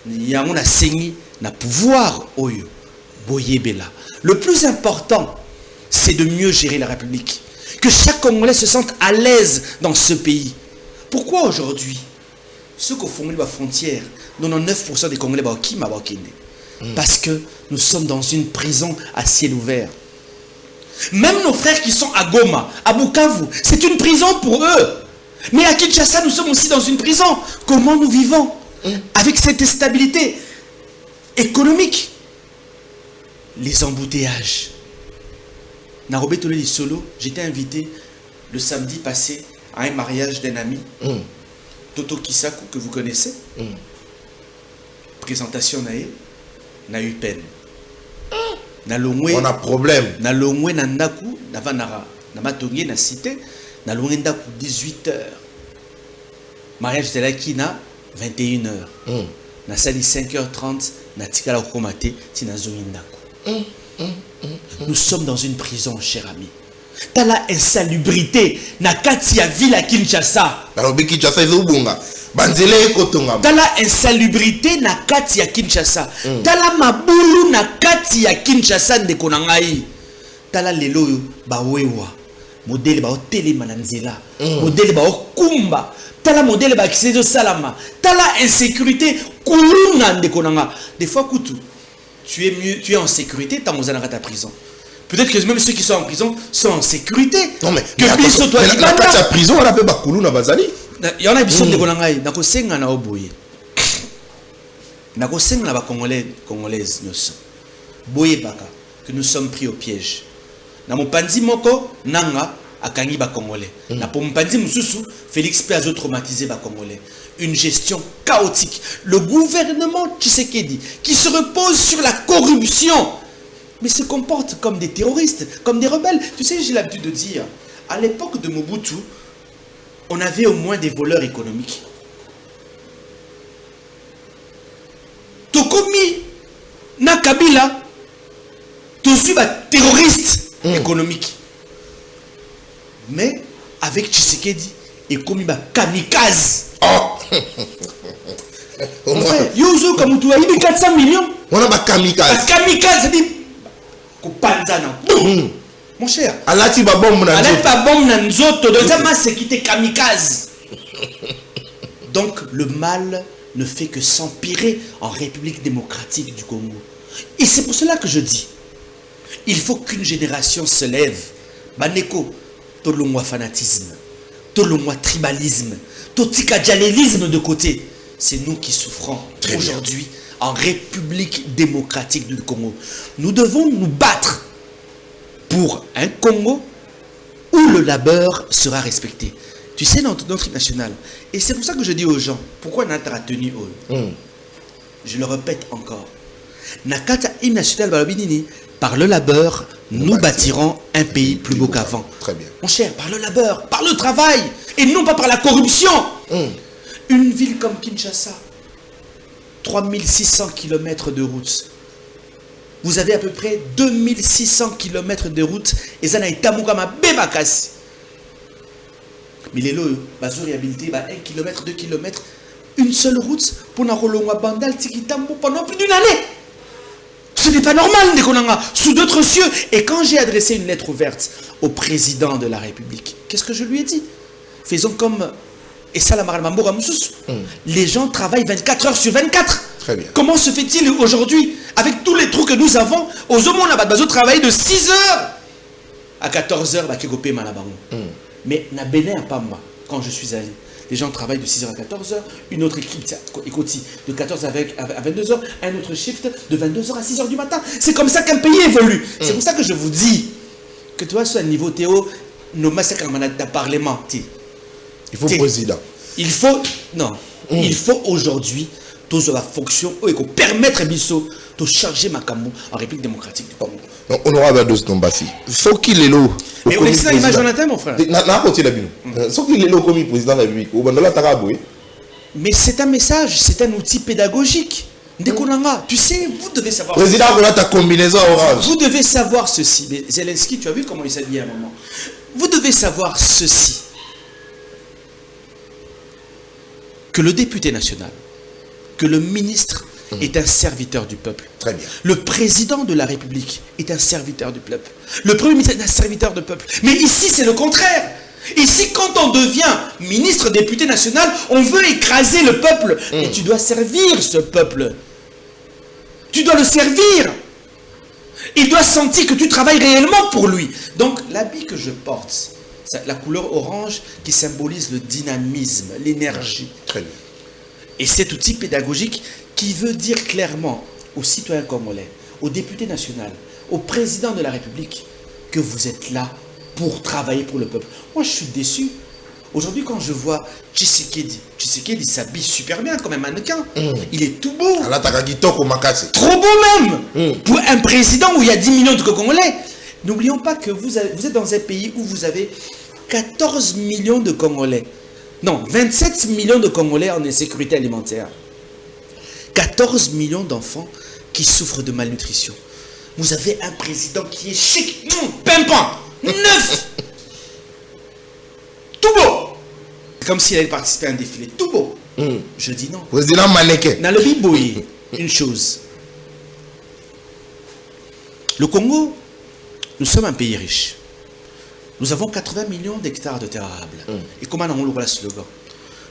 Il y a un assigné. Na pouvoir oyo boyebela. Le plus important, c'est de mieux gérer la République. Que chaque Congolais se sente à l'aise dans ce pays. Pourquoi aujourd'hui ceux qui font la frontière, 99% des Congolais qui m'a parce que nous sommes dans une prison à ciel ouvert. Même nos frères qui sont à Goma, à Bukavu, c'est une prison pour eux. Mais à Kinshasa, nous sommes aussi dans une prison. Comment nous vivons avec cette instabilité économique? Les embouteillages. Narobé Tolé Solo, j'étais invité le samedi passé à un mariage d'un ami, Toto Kisaku, que vous connaissez. Présentation n'a eu peine. On a problème. Na longwe na ndaku na vanara na matonge na cité na longwe ndaku 18h. Mariage de la kina 21h. Na sali 5h30 na tikala komate tina zongi ndaku. Nous sommes dans une prison, cher ami. T'as la insalubrité na kati ya ville à Kinshasa. Na lobi Kinshasa ezobunga. Banzele kotonga. T'as la insalubrité na kati ya Kinshasa. T'as la mabulu na kati ya Kinshasa ndeko na ngai. T'as la lelo bawewa. Modèle ba hotelema na nzela. Modèle ba okumba. T'as la modèle ba kisezo salama. T'as la insécurité kulunga ndeko na nga. Des fois kutu, tu es en sécurité tant aux ta prison. Peut-être que même ceux qui sont en prison sont en sécurité. Non mais la kati ya prison on appelle bakuluna bazali. Il y en a qui sont des Congolais. Nako senga na oboye. Nako senga na ba congolaises nyonso. Boye baka que nous sommes pris au piège. Na mopanzi moko nanga akangi ba congolais. Na mopanzi mususu Félix P a traumatisé ba congolais. Une gestion chaotique. Le gouvernement Tshisekedi qui se repose sur la corruption mais se comporte comme des terroristes, comme des rebelles. Tu sais, j'ai l'habitude de dire, à l'époque de Mobutu, on avait au moins des voleurs économiques. Tokomi na Kabila, tosu ba terroriste économique. Mais avec Tshisekedi, et comme ba kamikaze. Oh. Yozo Kamutu a eu 400 millions. On a ba kamikaze. Ba kamikaze, c'est dit Panzana. Mon cher. Alati ba bombe na nzoto. Alati ba bombe na nzoto. Donc ça c'est quitté kamikaze. Donc le mal ne fait que s'empirer en République démocratique du Congo. Et c'est pour cela que je dis, il faut qu'une génération se lève. Baneko, tolongwa fanatisme, tolongwa tribalisme, totika djalélisme de côté. C'est nous qui souffrons aujourd'hui en République démocratique du Congo. Nous devons nous battre pour un Congo où le labeur sera respecté. Tu sais, notre hymne national. Et c'est pour ça que je dis aux gens, pourquoi notre tenu je le répète encore. Nakata hymne national balabinini, par le labeur, nous bâtirons un pays plus beau qu'avant. Très bien. Mon cher, par le labeur, par le travail, et non pas par la corruption. Une ville comme Kinshasa, 3600 km de route. Vous avez à peu près 2600 km de route. Et ça n'a été ma bébakasi. Mais les lots, ils ont réhabilité 1 km, 2 km. Une seule route pour Narolongwa Bandal Tikitambo pendant plus d'une année. Ce n'est pas normal, Ndekonanga, sous d'autres cieux. Et quand j'ai adressé une lettre ouverte au président de la République, qu'est-ce que je lui ai dit? Faisons comme. Et ça, la Maramamboura Moussous. Les gens travaillent 24 heures sur 24. Très bien. Comment se fait-il aujourd'hui, avec tous les trous que nous avons, aux hommes, on a besoin de travailler de 6 heures à 14 heures, mais na Bénin à Pamba, quand je suis allé, les gens travaillent de 6 heures à 14 heures, une autre équipe de 14 heures à 22 heures, un autre shift de 22 heures à 6 heures du matin. C'est comme ça qu'un pays évolue. C'est pour ça que je vous dis que toi, sur un niveau Théo, nos massacres en parlement, il faut président. Il faut, non, il faut aujourd'hui, tous la fonction, et permettre à Bisso de changer Makambo en République démocratique du Congo. Honorable Dos Nombassi, faut qu'il est là. Mais on est ça, image Jonathan, mon frère. Faut qu'il est là comme président de la République. Mais c'est un message, c'est un outil pédagogique. Tu sais, vous devez savoir. Président, on a ta combinaison orange. Vous devez savoir ceci. Zelensky, tu as vu comment il s'est dit à un moment. Vous devez savoir ceci. Que le député national, que le ministre est un serviteur du peuple. Très bien. Le président de la République est un serviteur du peuple. Le premier ministre est un serviteur du peuple. Mais ici, c'est le contraire. Ici, quand on devient ministre, député national, on veut écraser le peuple. Et tu dois servir ce peuple. Tu dois le servir. Il doit sentir que tu travailles réellement pour lui. Donc, l'habit que je porte, la couleur orange qui symbolise le dynamisme, l'énergie. Très bien. Et cet outil pédagogique qui veut dire clairement aux citoyens congolais, aux députés nationaux, au président de la République, que vous êtes là pour travailler pour le peuple. Moi, je suis déçu. Aujourd'hui, quand je vois Tshisekedi s'habille super bien comme un mannequin. Il est tout beau. Trop beau même. Pour un président où il y a 10 millions de Congolais. N'oublions pas que vous êtes dans un pays où vous avez 14 millions de Congolais. Non, 27 millions de Congolais en insécurité alimentaire. 14 millions d'enfants qui souffrent de malnutrition. Vous avez un président qui est chic, pimpant, neuf, tout beau. Comme s'il avait participé à un défilé, tout beau. Je dis non. Président mannequin. Dans le Biboui, une chose. Le Congo, nous sommes un pays riche. Nous avons 80 millions d'hectares de terres arables. Et comment on le slogan?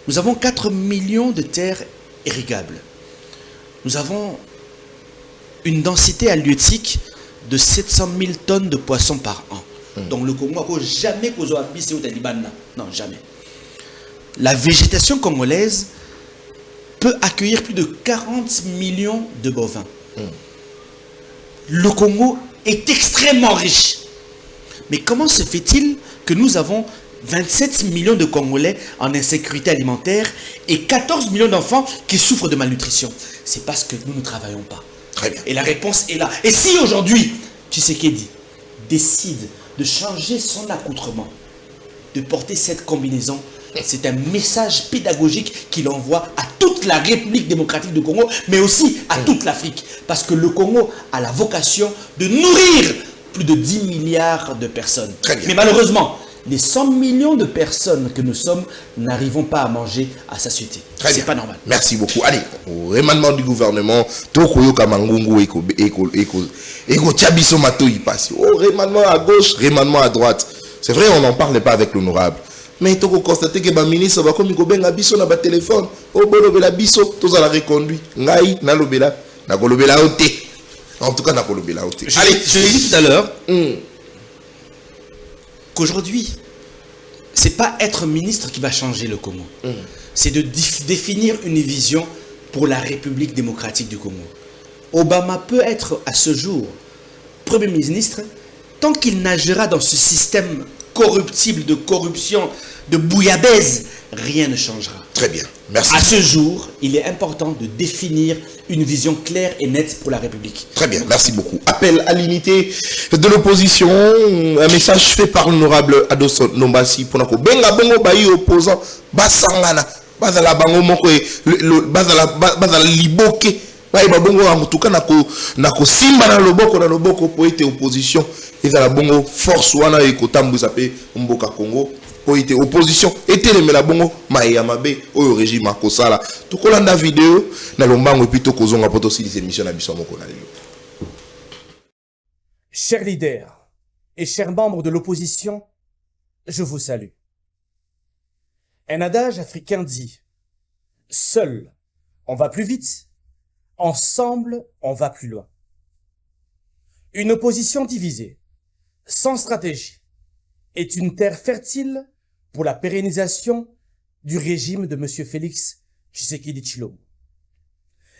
Nous avons 4 millions de terres irrigables. Nous avons une densité halieutique de 700 000 tonnes de poissons par an. Donc le Congo n'a jamais causé un bis au Taliban. Non, jamais. La végétation congolaise peut accueillir plus de 40 millions de bovins. Le Congo est extrêmement riche. Mais comment se fait-il que nous avons 27 millions de Congolais en insécurité alimentaire et 14 millions d'enfants qui souffrent de malnutrition? C'est parce que nous ne travaillons pas. Très bien. Et la réponse est là. Et si aujourd'hui, Tshisekedi décide de changer son accoutrement, de porter cette combinaison, c'est un message pédagogique qu'il envoie à toute la République démocratique du Congo, mais aussi à toute l'Afrique. Parce que le Congo a la vocation de nourrir plus de 10 milliards de personnes. Très bien. Mais malheureusement, les 100 millions de personnes que nous sommes n'arrivons pas à manger à satiété. C'est pas normal. Merci beaucoup. Allez, au remaniement du gouvernement, Tokoyoka Mangungu Eko Tchabiso Mato y passe. Oh, remaniement à gauche, remaniement à droite. C'est vrai, on n'en parle pas avec l'honorable. Mais il faut constater que le ministre va comme il biso na ba téléphone. Oh, bolobela biso, tous à la reconduit. Ngai, na lobela, na kolobela oté. En tout cas, na kolobela oté. Allez, je l'ai dit tout à l'heure. Qu'aujourd'hui, c'est pas être ministre qui va changer le Congo. C'est de définir une vision pour la République démocratique du Congo. Obama peut être à ce jour Premier ministre tant qu'il nagera dans ce système corruptible de corruption, de bouillabaisse, rien ne changera. Très bien, merci. À ce jour, il est important de définir une vision claire et nette pour la République. Très bien, merci beaucoup. Appel à l'unité de l'opposition, un message fait par l'honorable Adoson Nombasi pour nous. Benga bongo bayi opposant, basangana, bazala bango moko, bazala liboke, bayi babongo en tout cas nako simba na loboko pour être opposition, et la bongo force wana ekotambu zape mboka Congo. Pour être opposition était le melabongo maïamabe au régime akosala to kolanda vidéo na lombango puis to kozonga poto si cette émission na biso moko na lelo. Chers leaders et chers membres de l'opposition, je vous salue. Un adage africain dit: seul on va plus vite, ensemble on va plus loin. Une opposition divisée, sans stratégie, est une terre fertile pour la pérennisation du régime de M. Félix Tshisekedi Tshilombo.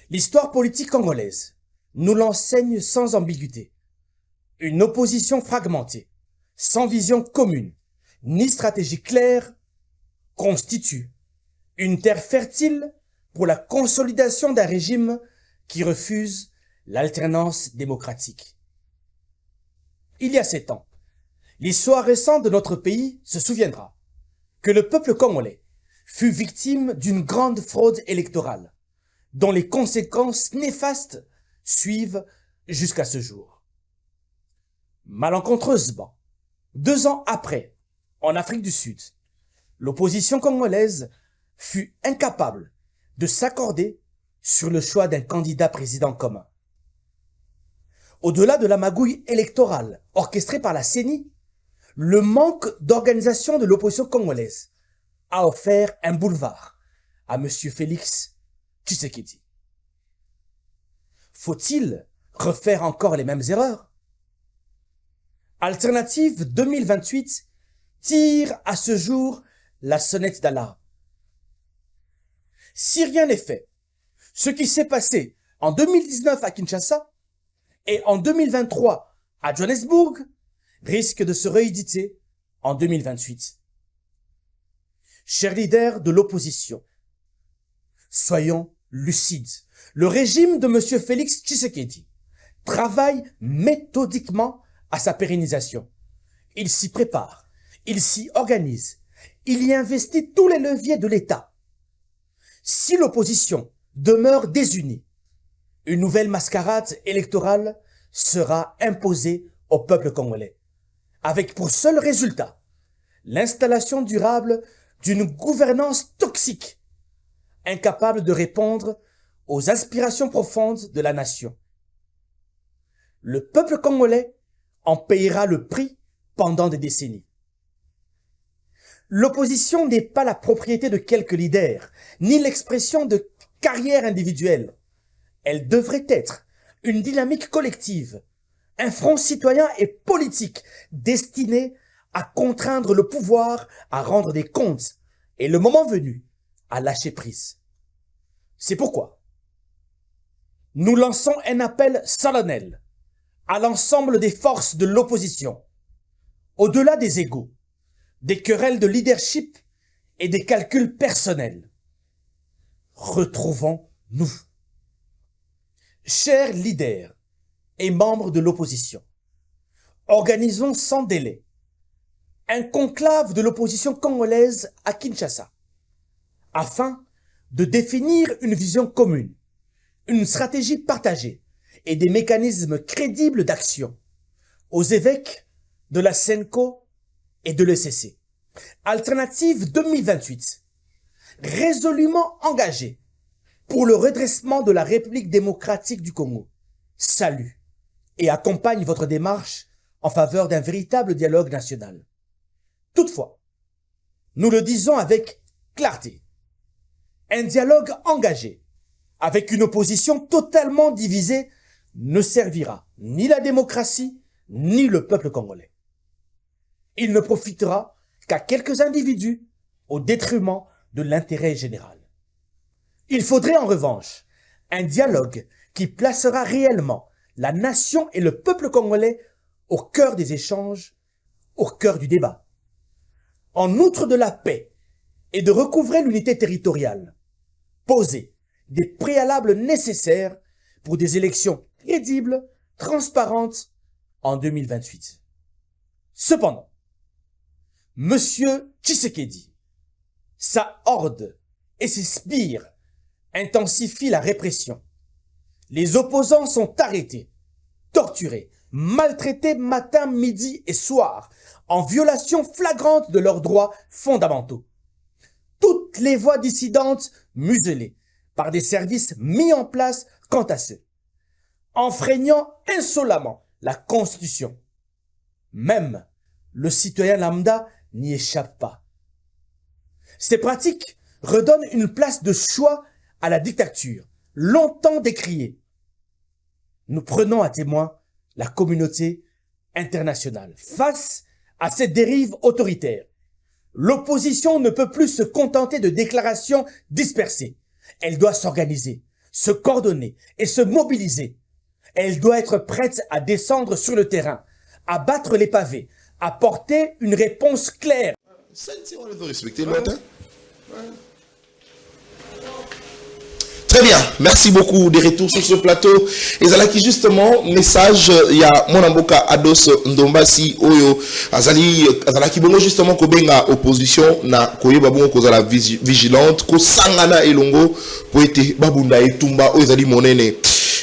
L'histoire politique congolaise nous l'enseigne sans ambiguïté. Une opposition fragmentée, sans vision commune, ni stratégie claire, constitue une terre fertile pour la consolidation d'un régime qui refuse l'alternance démocratique. Il y a 7 ans, l'histoire récente de notre pays se souviendra que le peuple congolais fut victime d'une grande fraude électorale, dont les conséquences néfastes suivent jusqu'à ce jour. Malencontreusement, 2 ans après, en Afrique du Sud, l'opposition congolaise fut incapable de s'accorder sur le choix d'un candidat président commun. Au-delà de la magouille électorale orchestrée par la CENI, Le manque d'organisation de l'opposition congolaise a offert un boulevard à M. Félix Tshisekedi. Faut-il refaire encore les mêmes erreurs? Alternative 2028 tire à ce jour la sonnette d'alarme. Si rien n'est fait, ce qui s'est passé en 2019 à Kinshasa et en 2023 à Johannesburg risque de se rééditer en 2028. Chers leaders de l'opposition, soyons lucides. Le régime de M. Félix Tshisekedi travaille méthodiquement à sa pérennisation. Il s'y prépare, il s'y organise, il y investit tous les leviers de l'État. Si l'opposition demeure désunie, une nouvelle mascarade électorale sera imposée au peuple congolais, avec pour seul résultat l'installation durable d'une gouvernance toxique, incapable de répondre aux aspirations profondes de la nation. Le peuple congolais en payera le prix pendant des décennies. L'opposition n'est pas la propriété de quelques leaders, ni l'expression de carrières individuelles. Elle devrait être une dynamique collective, un front citoyen et politique destiné à contraindre le pouvoir à rendre des comptes et, le moment venu, à lâcher prise. C'est pourquoi nous lançons un appel solennel à l'ensemble des forces de l'opposition, au-delà des égos, des querelles de leadership et des calculs personnels. Retrouvons-nous. Chers leaders et membres de l'opposition, organisons sans délai un conclave de l'opposition congolaise à Kinshasa, afin de définir une vision commune, une stratégie partagée et des mécanismes crédibles d'action aux évêques de la SENCO et de l'ECC. Alternative 2028, résolument engagée pour le redressement de la République démocratique du Congo, salue et accompagne votre démarche en faveur d'un véritable dialogue national. Toutefois, nous le disons avec clarté, un dialogue engagé avec une opposition totalement divisée ne servira ni la démocratie ni le peuple congolais. Il ne profitera qu'à quelques individus au détriment de l'intérêt général. Il faudrait en revanche un dialogue qui placera réellement la nation et le peuple congolais au cœur des échanges, au cœur du débat. En outre de la paix et de recouvrer l'unité territoriale, poser des préalables nécessaires pour des élections crédibles, transparentes en 2028. Cependant, Monsieur Tshisekedi, sa horde et ses sbires intensifient la répression. Les opposants sont arrêtés, torturés, maltraités matin, midi et soir, en violation flagrante de leurs droits fondamentaux. Toutes les voix dissidentes muselées par des services mis en place quant à ceux, enfreignant insolemment la Constitution. Même le citoyen lambda n'y échappe pas. Ces pratiques redonnent une place de choix à la dictature, longtemps décriée. Nous prenons à témoin la communauté internationale. Face à cette dérive autoritaire, l'opposition ne peut plus se contenter de déclarations dispersées. Elle doit s'organiser, se coordonner et se mobiliser. Elle doit être prête à descendre sur le terrain, à battre les pavés, à porter une réponse claire. On doit respecter le matin. Très bien, merci beaucoup des retours sur ce plateau. Et là qui justement message il y a mon amboka Ados Ndombasi Oyo azali qui bongo justement ko benga opposition na koyeba bongo ko zala vigilante ko sangana elongo po ete babunda etumba oyo ezali monene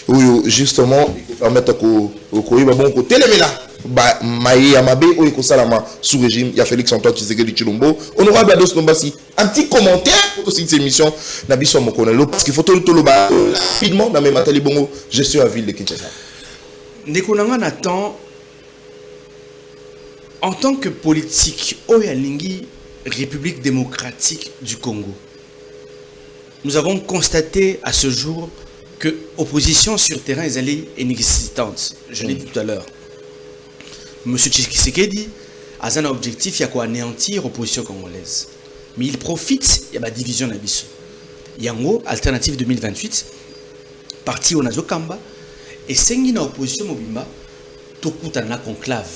oyo justement permettre ko koyeba bongo ko telemela ba maye amabe oyo ko salama sous régime ya Félix Antoine Tshisekedi Tshilombo. Honorable Ados Ndombasi, un petit commentaire pour cette émission na biso mokonelo parce qu'il faut tout le bas rapidement dans mes matali bongo gestion à ville de Kinshasa. Ndeko nanga Nathan, en tant que politique, Oyalingi, République démocratique du Congo, nous avons constaté à ce jour que l'opposition sur terrain est allée inexistante. Je l'ai dit tout à l'heure. M. Tshisekedi a un objectif, il y a anéantir l'opposition congolaise. Mais il profite, il y a la division d'Abisso. Il y a une alternative 2028, parti au Nazokamba, et c'est opposition mobimba, tout un conclave.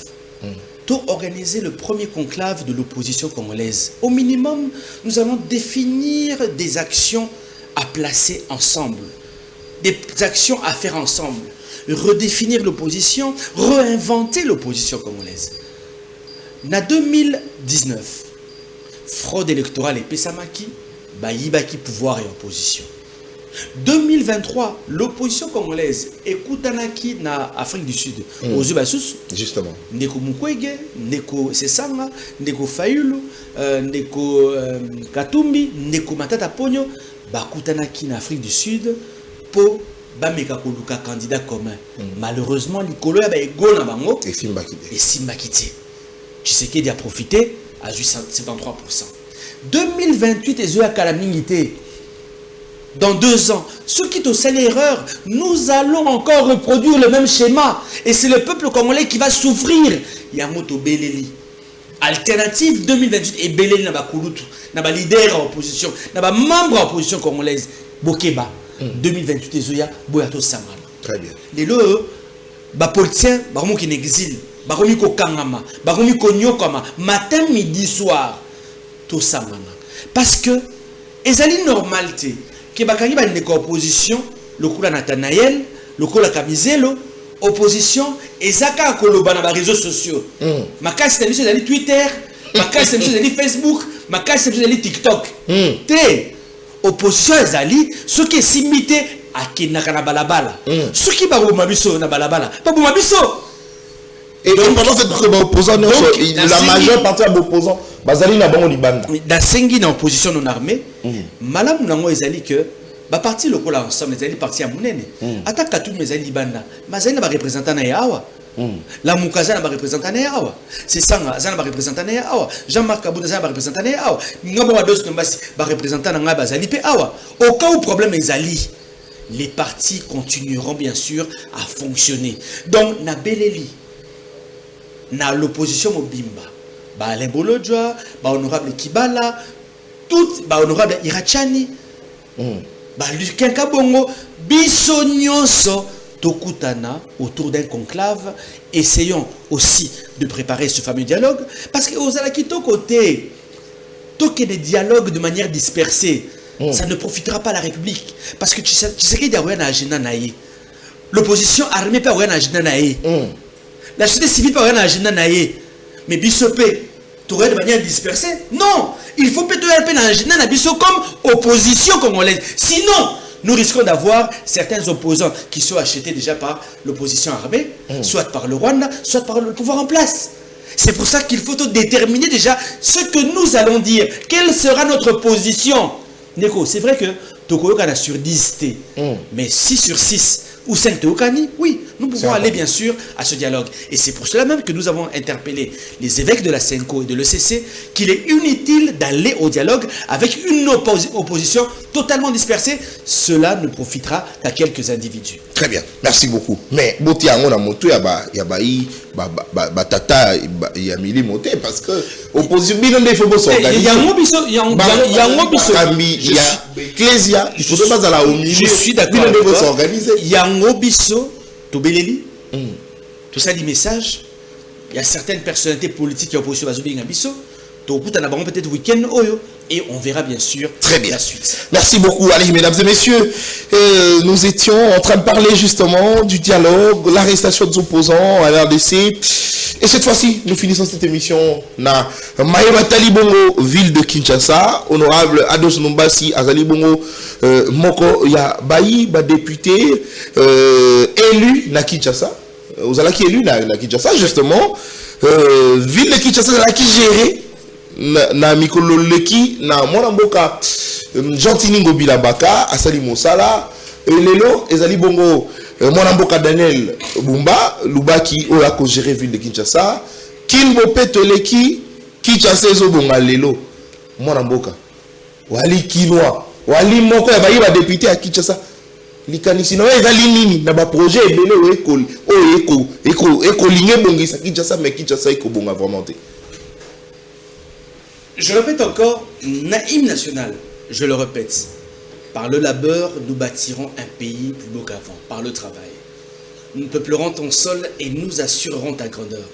Tout organiser le premier conclave de l'opposition congolaise. Au minimum, nous allons définir des actions à placer ensemble, des actions à faire ensemble, redéfinir l'opposition, réinventer l'opposition congolaise. En 2019, fraude électorale et Pessamaki, Bayibaki pouvoir et opposition. 2023, l'opposition congolaise écoutanaki na Afrique du Sud, aux Ubassus, justement. Ndeko Mukwege, Ndeko Sesanga, Ndeko Fayulu, Ndeko Katumbi, Ndeko Matata Pogno, bakutanaki na Afrique du Sud pour bameka koluka candidat commun. Malheureusement, l'ikolo ya ba ego na bango Et Simbakite. Tshisekedi a profité à 73%. 2028 et Zoya Kalamingite. Dans 2 ans, ceux qui ont fait l'erreur, nous allons encore reproduire le même schéma. Et c'est le peuple congolais qui va souffrir. Yamoto Beleli. Alternative 2028 et Beleli n'a pas Kouloutou, n'a pas leader en opposition, n'a pas membre en opposition congolaise. Bokeba. 2028 et Zoya, Boyato Samana. Très bien. Les lots, les politiciens, ils sont en exil. Ils sont en Kangama. Ils sont en Nyokama. Matin, midi, soir. Tout Samana. Parce que, ils ont une normalité. Que bakangi ba ndeko opposition lokola Nathanaël lokola Kamizelo opposition ezaka koloba na ba réseaux sociaux makasi na biso ezali Twitter makasi na biso ezali Facebook makasi na biso ezali TikTok te opposition ezali soki esimite akenaka na balabala soki baboma biso na balabala baboma biso. Et pendant cette opposant, la majeure partie de l'opposant, Bazali n'a pas de bande. Dans Sengi, dans l'opposition non armée, Malam Nango ezali que, bah parti le cola ensemble, ezali parti à Mounene. Attaque à tout mes ali banda. Mazali n'a pas représentant na Yawa. La Mukaza n'a pas représentant na Yawa. C'est Sanga, Zana n'a pas représentant na Yawa. Jean-Marc Kabou n'a pas représentant na Yawa. Ngabo Wados Nombasi, bah représentant na Bazali pe Awa. Au cas où problème ezali, les partis continueront bien sûr à fonctionner. Donc, na Beleli. Na l'opposition mobimba ba Alain Bolodjoa, ba honorable Kibala, tout ba honorable Irachani, ba Lucien Kabongo, biso nyonso tokutana autour d'un conclave. Essayons aussi de préparer ce fameux dialogue parce que aux alakito côté toque des dialogues de manière dispersée, ça ne profitera pas à la République parce que tu sais qu'il y a rien à agenda naïe. L'opposition armée pas rien à agenda naïe. La société civile pas rien à agenda naïe. Mais Bissopé, tu aurais de manière dispersée? Non, il faut peut-être un peu d'agenda na biso comme opposition congolaise. Sinon, nous risquons d'avoir certains opposants qui sont achetés déjà par l'opposition armée, soit par le Rwanda, soit par le pouvoir en place. C'est pour ça qu'il faut déterminer déjà ce que nous allons dire. Quelle sera notre position? Neko, c'est vrai que Tokoyoka a sur 10 T, mais 6 sur 6 ou 5 Théokani, oui, nous pouvons aller bien sûr à ce dialogue. Et c'est pour cela même que nous avons interpellé les évêques de la CENCO et de l'ECC qu'il est inutile d'aller au dialogue avec une opposition totalement dispersée. Cela ne profitera qu'à quelques individus. Très bien, merci beaucoup. Mais Boti a mon moto, il y a tata, il y a mili moté parce que opposition, il y a un mobiso, il y a Ecclésia, il faut pas aller au milieu. Je suis d'accord. Il y a un Obiso, Tobeleli, tout ça dit message. Il y a certaines personnalités politiques qui ont opposé à Zobé Ngabiso. Peut-être week-end et on verra bien sûr très bien la suite. Merci beaucoup. Allez, mesdames et messieurs, nous étions en train de parler justement du dialogue, l'arrestation des opposants à l'RDC. Et cette fois-ci, nous finissons cette émission na Mayeba Talibongo, ville de Kinshasa. Honorable Ados Numbasi Azalibongo Moko ya Bayi, député élu na Kinshasa. Vous allez qui élu na Kinshasa justement. Ville de Kinshasa qui gérée na mikolo leki na mwana mboka Gentiningo Bilabaka asali mosala lelo ezali bongo mwana mboka Daniel Bumba Lubaki oya ko gérer ville de Kinshasa Kinbo Petoleki, Kinshasa ezobonga lelo. Mwana mboka. Wali Kinwa. Wali moko ya bayi ba député à Kinshasa. Likanisi na ezali nini na ba projet ebele o eko linge bongisa Kinshasa mais Kinshasa eko bonga vraiment. Je répète encore, hymne national, je le répète. Par le labeur, nous bâtirons un pays plus beau qu'avant. Par le travail. Nous peuplerons ton sol et nous assurerons ta grandeur.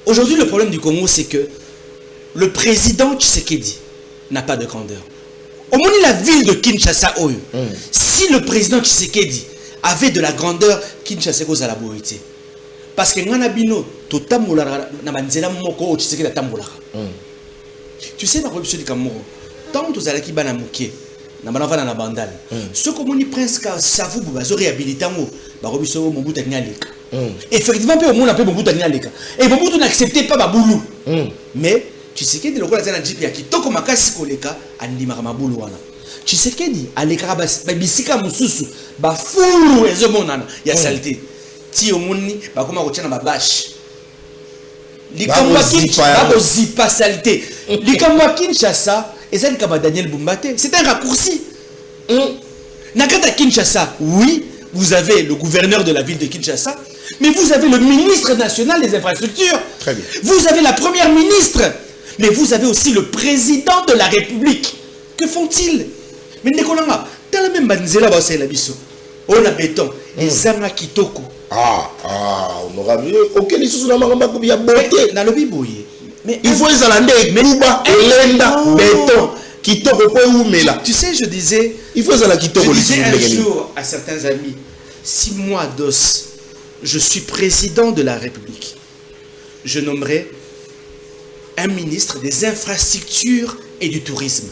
Aujourd'hui, le problème du Congo, c'est que le président Tshisekedi n'a pas de grandeur. Au moins, la ville de Kinshasa, si le président Tshisekedi avait de la grandeur, Kinshasa est à la beauté. Parce que Nganabino, tu sais, ma corruption du Cameroun, tant que tu as qui banamouké, na banavana na bandal. Ce que mon prince ka savu bazo réhabiliter mo, ba corruption mon bout nyaleka. Effectivement, peu au monde appelle mon bout nyaleka. Et mon bout n'acceptait pas baboulou. Mais tu sais que de lokola zana jipi ya kitoko makasi koleka andima mabulu wana. Tu sais que di aleka ba bisika mususu ba fulu ezo monana ya saleté. Ti omoni ba koma ko tshana ba bash. Likamwa Kinshasa, zipa saleté. Likamwa Kinshasa, et ça comme Daniel Bumbate, c'est un raccourci. Nakata Kinshasa, oui, vous avez le gouverneur de la ville de Kinshasa, mais vous avez le ministre national des infrastructures. Très bien. Vous avez la première ministre, mais vous avez aussi le président de la République. Que font-ils? Mais Nekolanga, dans la même banzela c'est la biso. On a béton, et Zama Kitoko. On aura mieux. Ok, les sous la maramba comme il y a beauté. Dans le bibouillé. Mais il faut les alander avec Mouba, Elenda, béton, Kitoko, où mais là. Tu sais, je disais. Il faut les alander Kitoko. Je disais un jour à certains amis, si moi, DOS, je suis président de la République, je nommerai un ministre des infrastructures et du tourisme.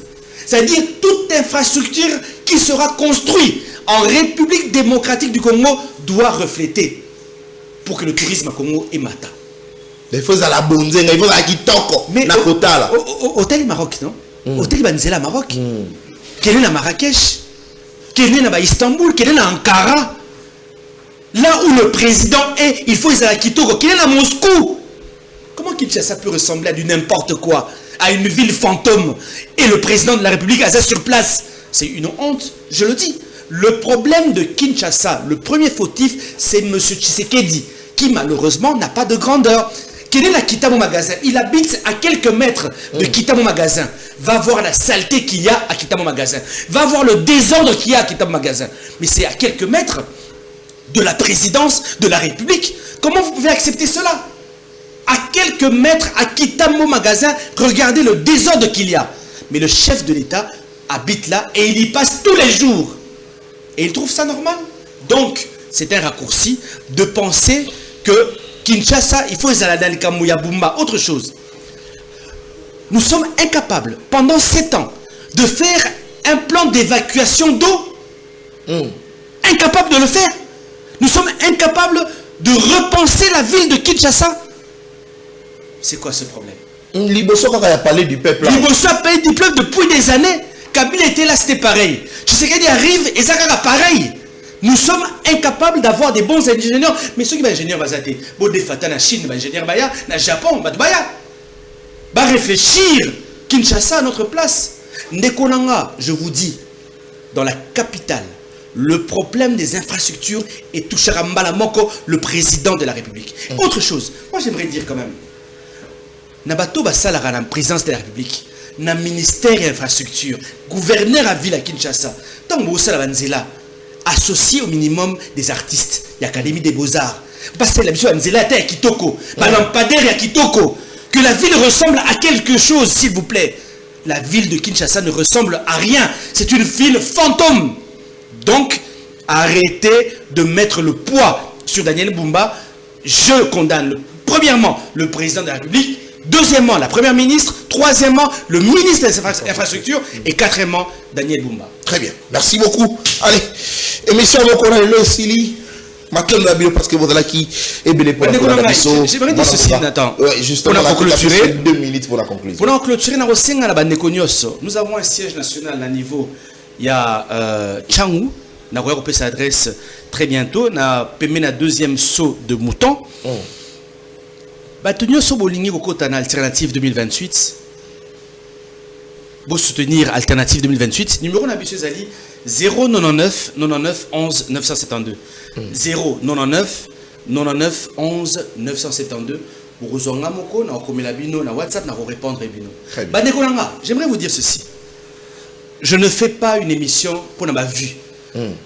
C'est-à-dire toute infrastructure qui sera construite en République démocratique du Congo doit refléter pour que le tourisme au Congo est mata. Il faut à la bonzenga, il faut à la kitoko. Mais hôtel Maroc, non? Hôtel Banzela Maroc. Quel est à Marrakech? Quel est à Istanbul? Quel est à Ankara? Là où le président est, il faut à la kitoko. Quel est à Moscou? Comment Kinshasa peut ressembler à du n'importe quoi? À une ville fantôme et le président de la République a ça sur place? C'est une honte, je le dis. Le problème de Kinshasa, le premier fautif, c'est M. Tshisekedi, qui malheureusement n'a pas de grandeur. Quel est la Kitamo Magasin? Il habite à quelques mètres de Kitamo Magasin. Va voir la saleté qu'il y a à Kitamo Magasin. Va voir le désordre qu'il y a à Kitamo Magasin. Mais c'est à quelques mètres de la présidence de la République. Comment vous pouvez accepter cela? À quelques mètres à Kitamo Magasin, regardez le désordre qu'il y a. Mais le chef de l'État habite là et il y passe tous les jours. Et il trouve ça normal. Donc, c'est un raccourci de penser que Kinshasa, il faut Zaladal Kamouyabumba, autre chose. Nous sommes incapables, pendant 7 ans, de faire un plan d'évacuation d'eau. Incapables de le faire. Nous sommes incapables de repenser la ville de Kinshasa. C'est quoi ce problème? Liboso a parlé du peuple. Liboso a parlé du peuple depuis des années. Kabila était là, c'était pareil. Tshisekedi arrive et ça sera pareil. Nous sommes incapables d'avoir des bons ingénieurs. Mais ceux qui sont ingénieurs, ils vont défater en Chine, ingénieurs, en Japon, ils vont réfléchir. Kinshasa à notre place. Ndekolanga, je vous dis, dans la capitale, le problème des infrastructures est touchera Mbalamoko, le président de la République. Autre chose, moi j'aimerais dire quand même, Nabato Basalara, la présidence de la République, na ministère et infrastructure, gouverneur à ville à Kinshasa, tant que la Banzela, associé au minimum des artistes, l'Académie des Beaux-Arts, parce que la mission Banzela est à Kitoko, lampadaire à Kitoko, que la ville ressemble à quelque chose, s'il vous plaît. La ville de Kinshasa ne ressemble à rien, c'est une ville fantôme. Donc, arrêtez de mettre le poids sur Daniel Bumba. Je condamne, premièrement, le président de la République. Deuxièmement, la première ministre. Troisièmement, le ministre des Infrastructures. Et quatrièmement, Daniel Bumba. Très bien. Merci beaucoup. Allez. Émission avec le Sili. Parce que vous êtes là qui est belé pour la conclusion. J'aimerais dire ceci, Nathan. Justement, on a clôturé 2 minutes pour la conclusion. Pour clôturer, nous avons un siège national à niveau. Il y a Tchangou. Nous avons sa adresse très bientôt. Nous avons un deuxième saut de mouton. Batonio Sobolingi Kokotana Alternative 2028. Pour soutenir Alternative 2028. Numéro d'ambition Zali 099 99 11 972. 099 99 11 972. Pour rejoindre Moko, na okomela bino, na WhatsApp, na répondre bino. J'aimerais vous dire ceci. Je ne fais pas une émission pour ma vue.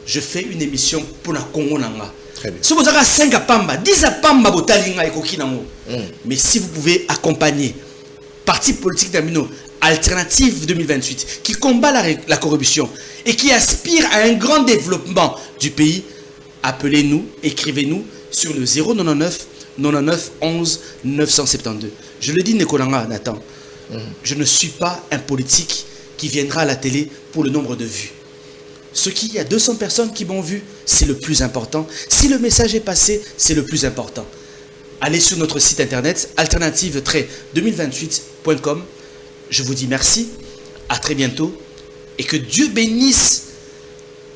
Je fais une émission pour la Congo nanga. Si vous avez 5 à Pamba, 10 à Pamba, mais si vous pouvez accompagner parti politique d'Amino, Alternative 2028, qui combat la corruption et qui aspire à un grand développement du pays, appelez-nous, écrivez-nous sur le 099 99 11 972. Je le dis, Nekolanga, Nathan, je ne suis pas un politique qui viendra à la télé pour le nombre de vues. Ce qu'il y a 200 personnes qui m'ont vu, c'est le plus important. Si le message est passé, c'est le plus important. Allez sur notre site internet alternative-2028.com. Je vous dis merci, à très bientôt et que Dieu bénisse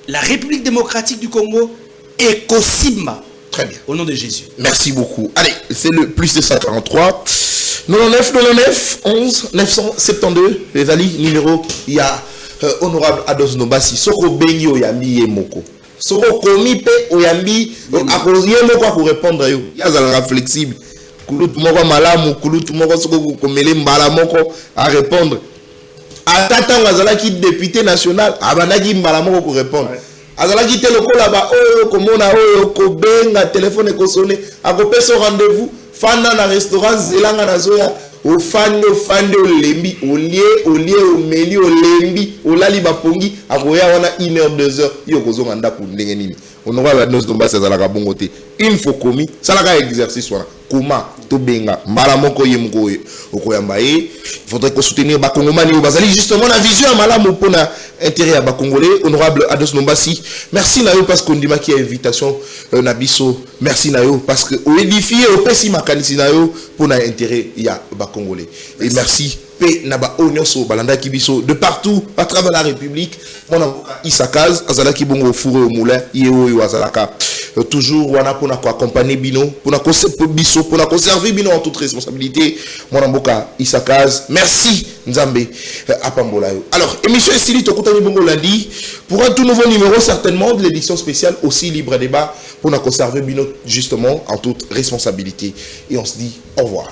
la République démocratique du Congo et Kosimba. Très bien. Au nom de Jésus. Merci beaucoup. Allez, c'est le plus de 143. 99 99 11 972. Les alliés numéro, il y a honorable Ados Nobasi. Soko Bengi Oyambi Yemoko. Soko Komi Pe Oyambi Yemoko pour répondre. Il y a un flexible. Kulut Moko Malamu, Kulut Moko Soko Komele Mbalamoko à répondre. Atatan Wazalaki député national, Abanagi Mbalamoko pour répondre. Azalaki teloko là-bas, oh, komona, oh, kobenga, téléphone est sonné, à couper son rendez-vous, fanda na restaurant, zelanga na zoya, au fande, au lembi, au lié, au meli, au lembi, au lali bapongi, à koya wana 1 heure, 2 heures, yo kozo nganda kundenge nini. On aura la noce d'omba, c'est à la bongoté. Une fois commis, ça la exercice soit. Comment to benga, malamoko yemko, okoyambaye. Il faudrait qu'on soutenir Bakongomani ou Bazali. Justement, la vision à malam pour intérêt à Bakongolais. Honorable Ados Nombasi. Merci Nayo parce qu'on dit qui a invitation Nabiso. Merci Nayo parce que au édifié au pessi makanisi Nayo pour intérêt à Bakongolais. Et merci. Naba Onyoso Balanda Kibiso de partout à travers la République. Mon avocat Isakaz Azala Kibongo Fouré au Moulin Yeo Azalaka. Toujours wana pour accompagner Bino pour conserver Bino en toute responsabilité. Mon avocat Isakaz. Merci Nzambe Apambolayo. Alors émission Estili Tokutani Bongo lundi pour un tout nouveau numéro certainement de l'édition spéciale aussi libre débat pour conserver Bino justement en toute responsabilité. Et on se dit au revoir.